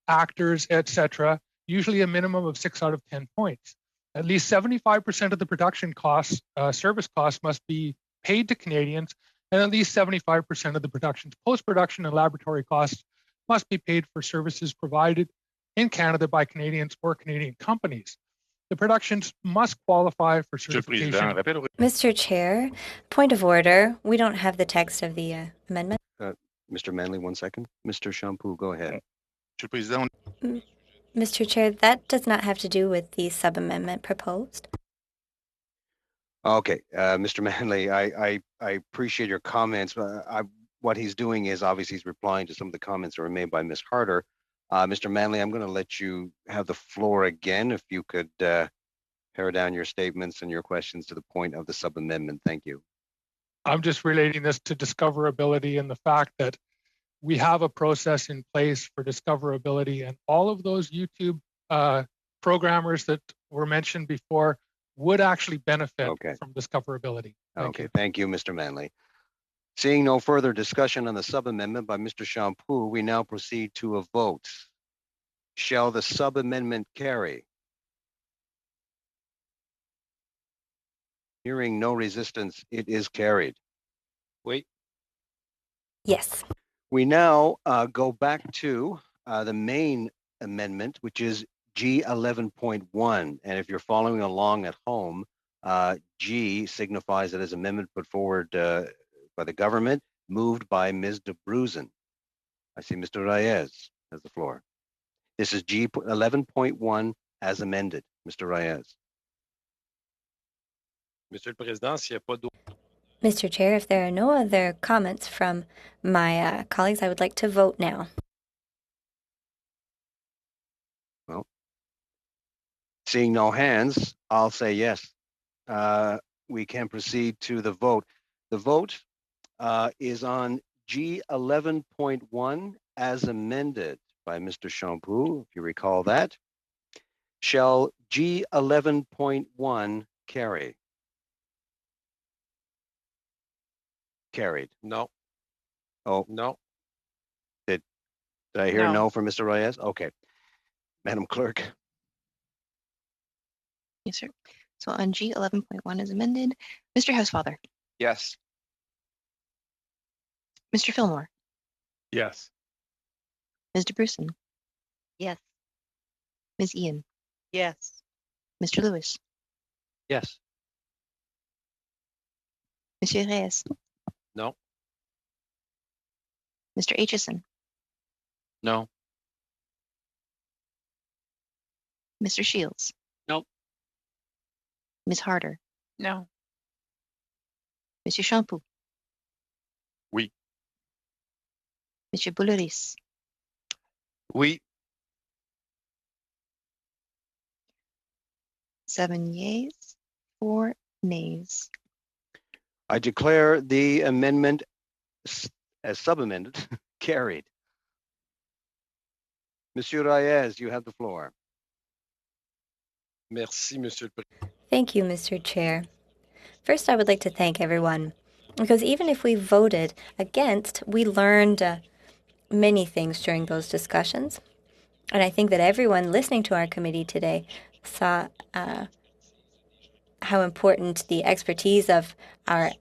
actors, etc., usually a minimum of 6 out of 10 points. At least 75% of the production costs, service costs must be paid to Canadians, and at least 75% of the production's post-production and laboratory costs must be paid for services provided in Canada by Canadians or Canadian companies. The productions must qualify for certification. Mr. Chair, point of order. We don't have the text of the amendment. Mr. Manley, 1 second. Mr. Champoux, go ahead. Mr. Chair, that does not have to do with the sub-amendment proposed. Okay, Mr. Manley, I appreciate your comments. What he's doing is obviously he's replying to some of the comments that were made by Ms. Harder. Mr. Manley, I'm going to let you have the floor again. If you could pare down your statements and your questions to the point of the sub-amendment. Thank you. I'm just relating this to discoverability and the fact that we have a process in place for discoverability, and all of those YouTube programmers that were mentioned before would actually benefit from discoverability. Thank you, Mr. Manley. Seeing no further discussion on the sub-amendment by Mr. Champoux, we now proceed to a vote. Shall the sub-amendment carry? Hearing no resistance, it is carried. Wait. Yes. We now go back to the main amendment, which is G11.1. And if you're following along at home, G signifies it as amendment put forward by the government, moved by Ms. de Bruzen. I see Mr. Reyes has the floor. This is G 11.1 as amended. Mr. Reyes. Monsieur le Président, s'il n'y a pas d'autres. Mr. Chair, if there are no other comments from my colleagues, I would like to vote now. Well, seeing no hands, I'll say yes. We can proceed to the vote. The vote is on G 11.1 as amended by Mr. Champoux, if you recall that. Shall G 11.1 carry? Carried. No. Oh, No. did I hear No. no from Mr. Reyes? Okay. Madam Clerk. Yes, sir. So on G 11.1 as amended, Mr. Housefather, Yes. Mr. Fillmore, Yes. Ms. DeBruson, Yes. Ms. Ian, Yes. Mr. Lewis, Yes. Monsieur Reyes, No. Mr. Aitchison, No. Mr. Shields. Nope. Ms. Harder, No. Monsieur Champoux. Oui. Monsieur Boulouris, Oui. 7 yeas, 4 nays. I declare the amendment as sub-amended carried. Monsieur Reyes, you have the floor. Merci, Monsieur le Président. Thank you, Mr. Chair. First, I would like to thank everyone, because even if we voted against, we learned many things during those discussions. And I think that everyone listening to our committee today saw how important the expertise of our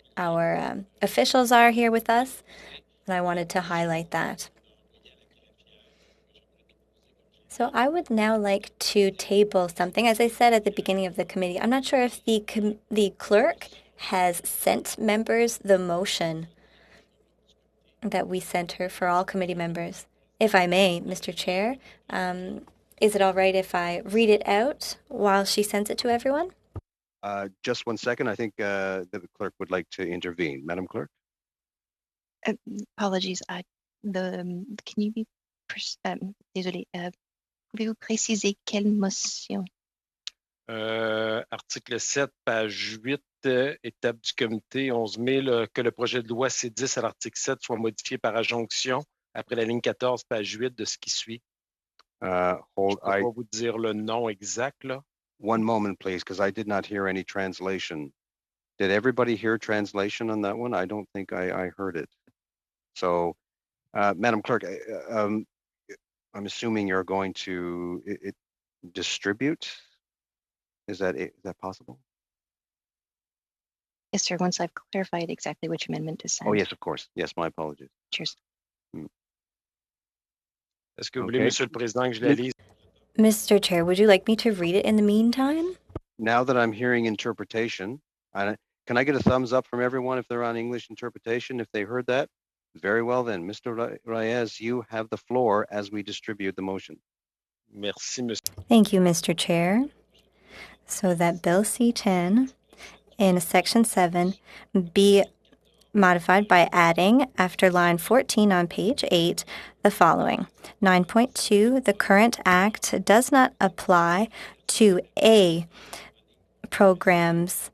officials are here with us, and I wanted to highlight that. So I would now like to table something. As I said at the beginning of the committee, I'm not sure if the clerk has sent members the motion that we sent her for all committee members. If I may, Mr. Chair, is it all right if I read it out while she sends it to everyone? Just 1 second. I think the clerk would like to intervene. Madam Clerk? Apologies. Can you be, désolé, pouvez-vous préciser quelle motion? Article 7, page 8, étape du comité. 11 mai, que le projet de loi C10 à l'article 7 soit modifié par adjonction après la ligne 14, page 8 de ce qui suit. Je ne peux pas vous dire le nom exact, là. One moment, please, because I did not hear any translation. Did everybody hear translation on that one? I don't think I heard it. So, Madam Clerk, I'm assuming you're going to distribute. Is that possible? Yes, sir. Once I've clarified exactly which amendment to send. Oh, yes, of course. Yes, my apologies. Cheers. Est-ce que vous voulez, Monsieur le Président, que je la lise? Mr. Chair, would you like me to read it in the meantime? Now that I'm hearing interpretation, can I get a thumbs up from everyone if they're on English interpretation, if they heard that? Very well then. Mr. Reyes, you have the floor as we distribute the motion. Merci, Monsieur. Thank you, Mr. Chair. So that Bill C-10 in Section 7 be modified by adding, after line 14 on page 8, the following. 9.2, the current act does not apply to A, programs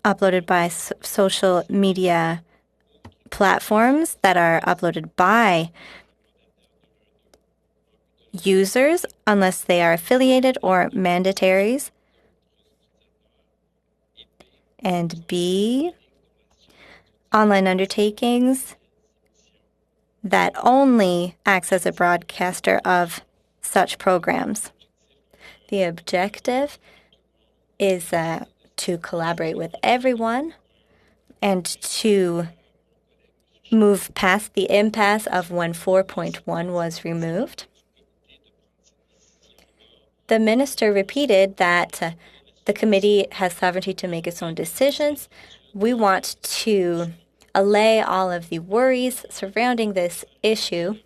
uploaded by social media platforms that are uploaded by users unless they are affiliated or mandatories. And B, online undertakings that only acts as a broadcaster of such programs. The objective is to collaborate with everyone and to move past the impasse of when 4.1 was removed. The minister repeated that the committee has sovereignty to make its own decisions. We want to allay all of the worries surrounding this issue.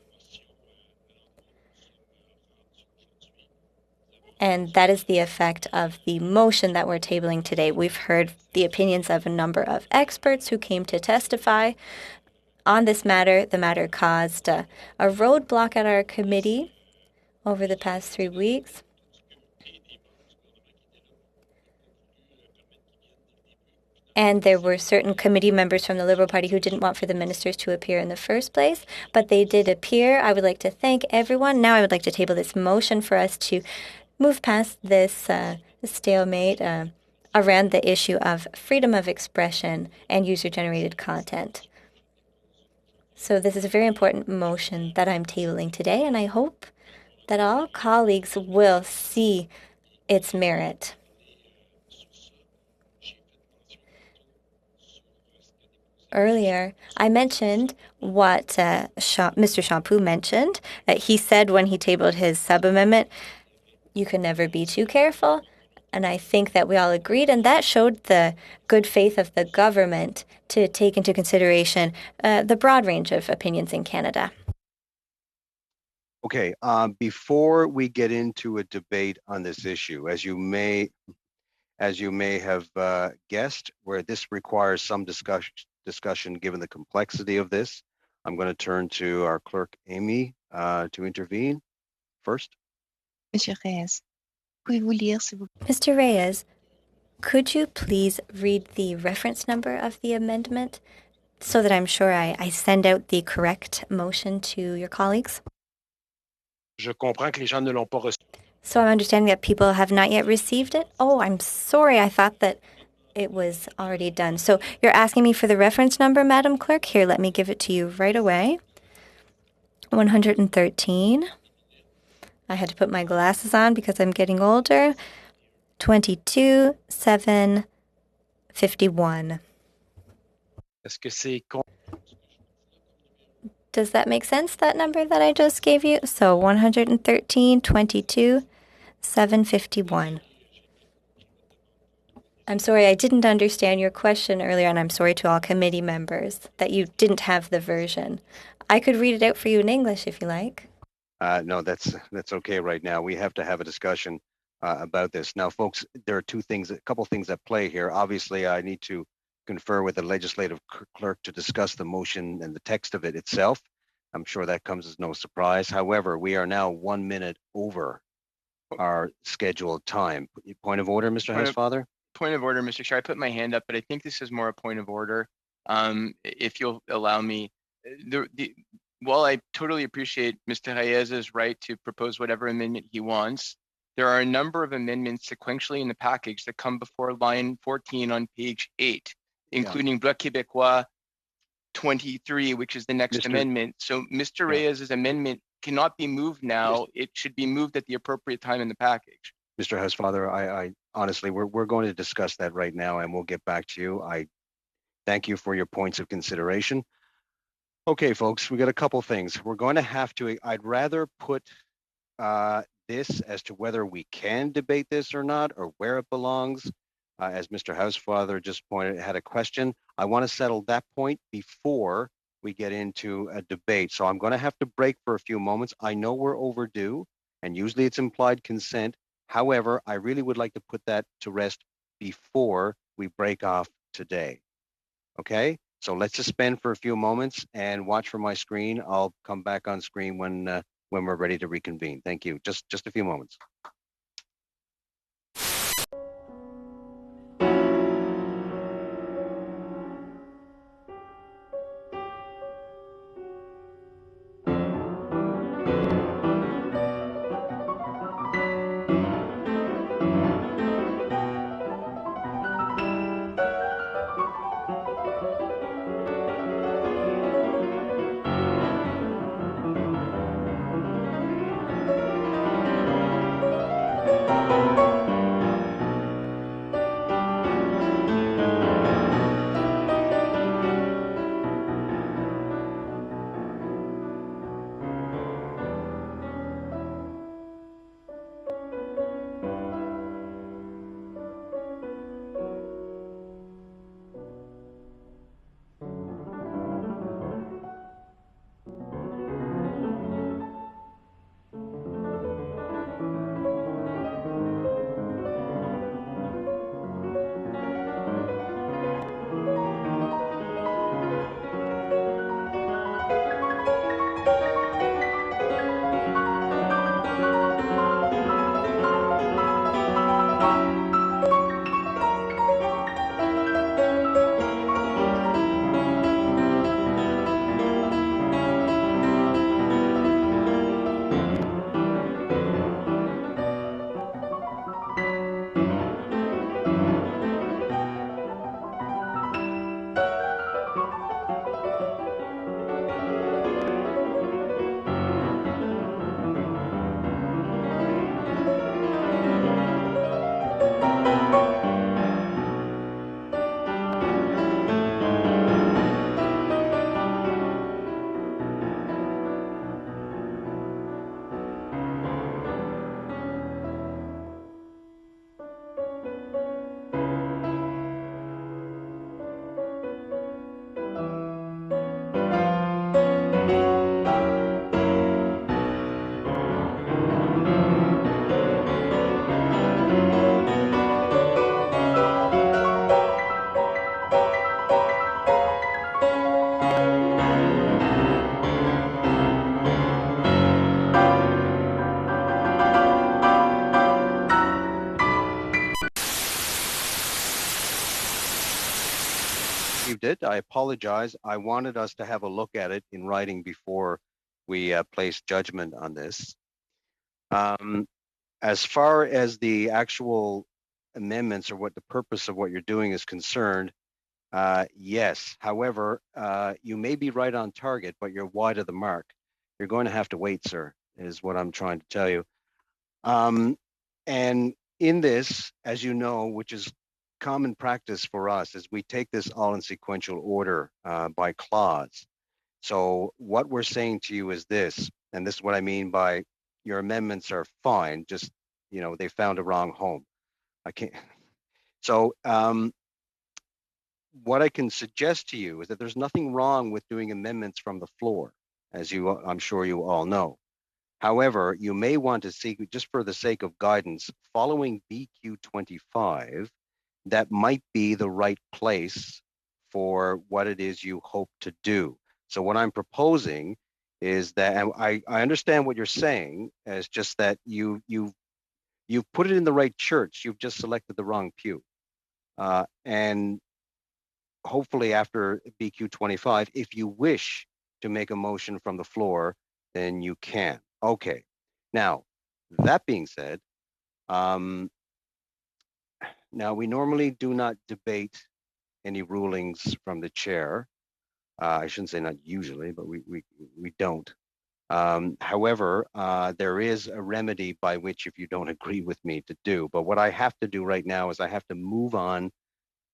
And that is the effect of the motion that we're tabling today. We've heard the opinions of a number of experts who came to testify on this matter. The matter caused a roadblock at our committee over the past 3 weeks. And there were certain committee members from the Liberal Party who didn't want for the ministers to appear in the first place, but they did appear. I would like to thank everyone. Now I would like to table this motion for us to move past this stalemate around the issue of freedom of expression and user-generated content. So this is a very important motion that I'm tabling today, and I hope that all colleagues will see its merit. Earlier, I mentioned what Mr. Champoux mentioned. He said when he tabled his sub-amendment, you can never be too careful. And I think that we all agreed, and that showed the good faith of the government to take into consideration the broad range of opinions in Canada. Okay, before we get into a debate on this issue, as you may have guessed, where this requires some discussion given the complexity of this, I'm going to turn to our clerk, Amy, to intervene first. Monsieur Reyes, pouvez-vous lire, s'il vous plaît? Mr. Reyes, could you please read the reference number of the amendment so that I'm sure I send out the correct motion to your colleagues? Je comprends que les gens ne l'ont pas reçu. So I'm understanding that people have not yet received it? Oh, I'm sorry. I thought that it was already done. So you're asking me for the reference number, Madam Clerk? Here, let me give it to you right away. 113. I had to put my glasses on because I'm getting older. 22,751. Est-ce que c'est Does that make sense, that number that I just gave you? So 113, 22, 751. I'm sorry, I didn't understand your question earlier, and I'm sorry to all committee members that you didn't have the version. I could read it out for you in English if you like. No, that's okay right now. We have to have a discussion about this. Now, folks, there are a couple things at play here. Obviously, I need to confer with the legislative clerk to discuss the motion and the text of it itself. I'm sure that comes as no surprise. However, we are now 1 minute over our scheduled time. Point of order, Mr. Housefather? Point of order, Mr. Chair. I put my hand up, but I think this is more a point of order. If you'll allow me, while I totally appreciate Mr. Reyes's right to propose whatever amendment he wants, there are a number of amendments sequentially in the package that come before line 14 on page 8, including Bloc Québécois 23, which is the next amendment. So Mr. Reyes's amendment cannot be moved now. It should be moved at the appropriate time in the package. Mr. Housefather, I honestly, we're going to discuss that right now, and we'll get back to you. I thank you for your points of consideration. Okay, folks, we got a couple things. We're going to have to, I'd rather put this as to whether we can debate this or not, or where it belongs. As Mr. Housefather just had a question. I want to settle that point before we get into a debate. So I'm going to have to break for a few moments. I know we're overdue, and usually it's implied consent. However, I really would like to put that to rest before we break off today. Okay, so let's suspend for a few moments and watch for my screen. I'll come back on screen when we're ready to reconvene. Thank you. Just a few moments. received it. I apologize. I wanted us to have a look at it in writing before we place judgment on this. As far as the actual amendments or what the purpose of what you're doing is concerned, yes. However, you may be right on target, but you're wide of the mark. You're going to have to wait, sir, is what I'm trying to tell you. And in this, as you know, which is common practice for us, is we take this all in sequential order by clause. So what we're saying to you is this, and this is what I mean by your amendments are fine, just, you know, they found a wrong home. I can't. So what I can suggest to you is that there's nothing wrong with doing amendments from the floor, as you, I'm sure you all know. However, you may want to seek, just for the sake of guidance, following BQ 25, that might be the right place for what it is you hope to do. So what I'm proposing is that, and I understand what you're saying, as just that you've put it in the right church, you've just selected the wrong pew. And hopefully after BQ 25, if you wish to make a motion from the floor, then you can. Okay. Now, that being said, now we normally do not debate any rulings from the chair. I shouldn't say not usually, but we don't. However, there is a remedy by which, if you don't agree with me, to do. But what I have to do right now is I have to move on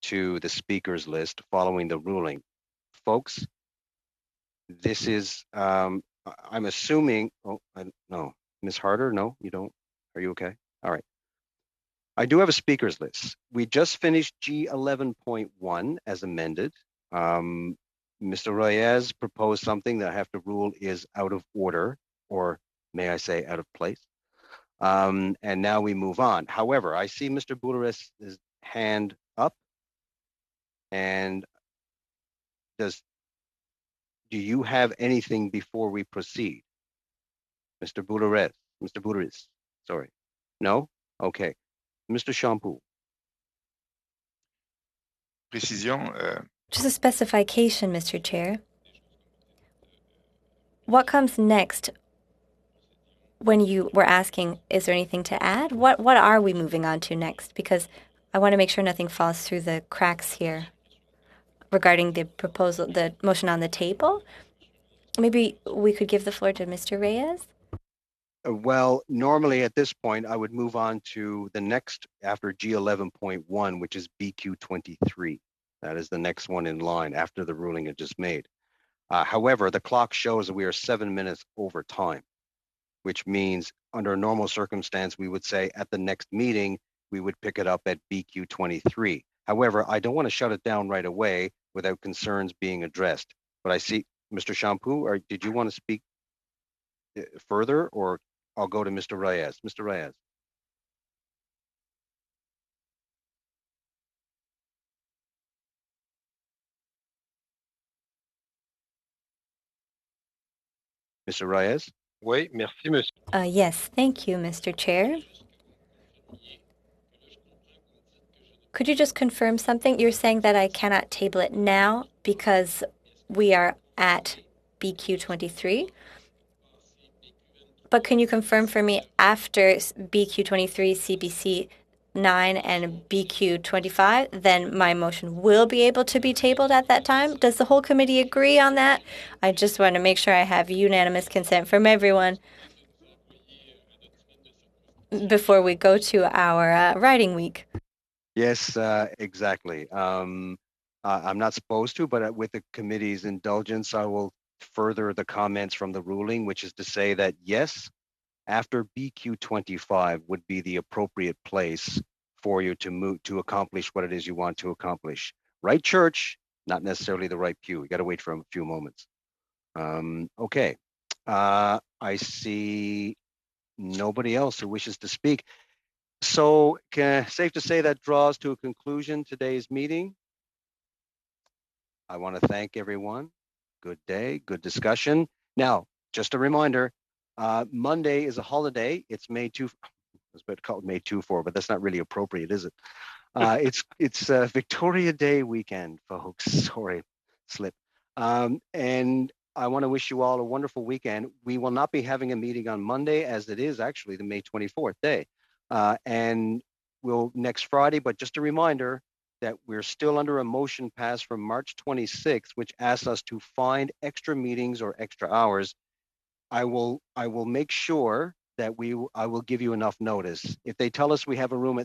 to the speakers list following the ruling. Folks, this is, I'm assuming, no, Ms. Harder, no, you don't, are you okay? All right. I do have a speakers list. We just finished G11.1 as amended. Mr. Reyes proposed something that I have to rule is out of order, or may I say out of place. And now we move on. However, I see Mr. Boularus' hand up. And do you have anything before we proceed? Mr. Boularus, sorry. No? Okay. Mr. Shampoo. Précision. Just a specification, Mr. Chair. What comes next when you were asking, is there anything to add? What are we moving on to next? Because I want to make sure nothing falls through the cracks here regarding the proposal, the motion on the table. Maybe we could give the floor to Mr. Reyes? Well, normally at this point, I would move on to the next after G11.1, which is BQ 23. That is the next one in line after the ruling it just made. However, the clock shows that we are 7 minutes over time, which means under a normal circumstance, we would say at the next meeting, we would pick it up at BQ 23. However, I don't want to shut it down right away without concerns being addressed. But I see, Mr. Shampoo, or did you want to speak further, or I'll go to Mr. Reyes. Mr. Reyes. Mr. Reyes? Oui, merci, monsieur. Yes, thank you, Mr. Chair. Could you just confirm something? You're saying that I cannot table it now because we are at BQ 23. But can you confirm for me after BQ 23, CBC 9, and BQ 25, then my motion will be able to be tabled at that time? Does the whole committee agree on that? I just want to make sure I have unanimous consent from everyone before we go to our writing week. Yes, exactly. I'm not supposed to, but with the committee's indulgence, I will further the comments from the ruling, which is to say that yes, after BQ 25 would be the appropriate place for you to move to accomplish what it is you want to accomplish. Right church, not necessarily the right pew. You got to wait for a few moments. Okay. I see nobody else who wishes to speak. So safe to say that draws to a conclusion today's meeting. I want to thank everyone. Good day, good discussion. Now, just a reminder, Monday is a holiday. It's May 2. I was about to call it May 2-4, but that's not really appropriate, is it? It's Victoria Day weekend, folks. Sorry, slip. And I want to wish you all a wonderful weekend. We will not be having a meeting on Monday, as it is actually the May 24th day. And we'll next Friday, but just a reminder that we're still under a motion passed from March 26th, which asks us to find extra meetings or extra hours. I will make sure that I will give you enough notice. If they tell us we have a room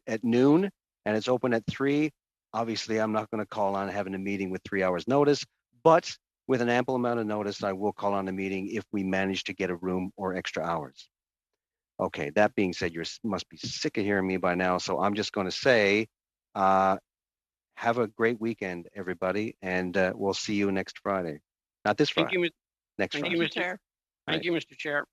at noon and it's open at 3, obviously I'm not going to call on having a meeting with 3 hours notice, but with an ample amount of notice, I will call on a meeting if we manage to get a room or extra hours. Okay, that being said, you must be sick of hearing me by now, so I'm just going to say, have a great weekend, everybody, and we'll see you next Friday. Not this Friday. Thank you, next thank Friday. you, Mr. Chair. Thank you, Mr. Chair.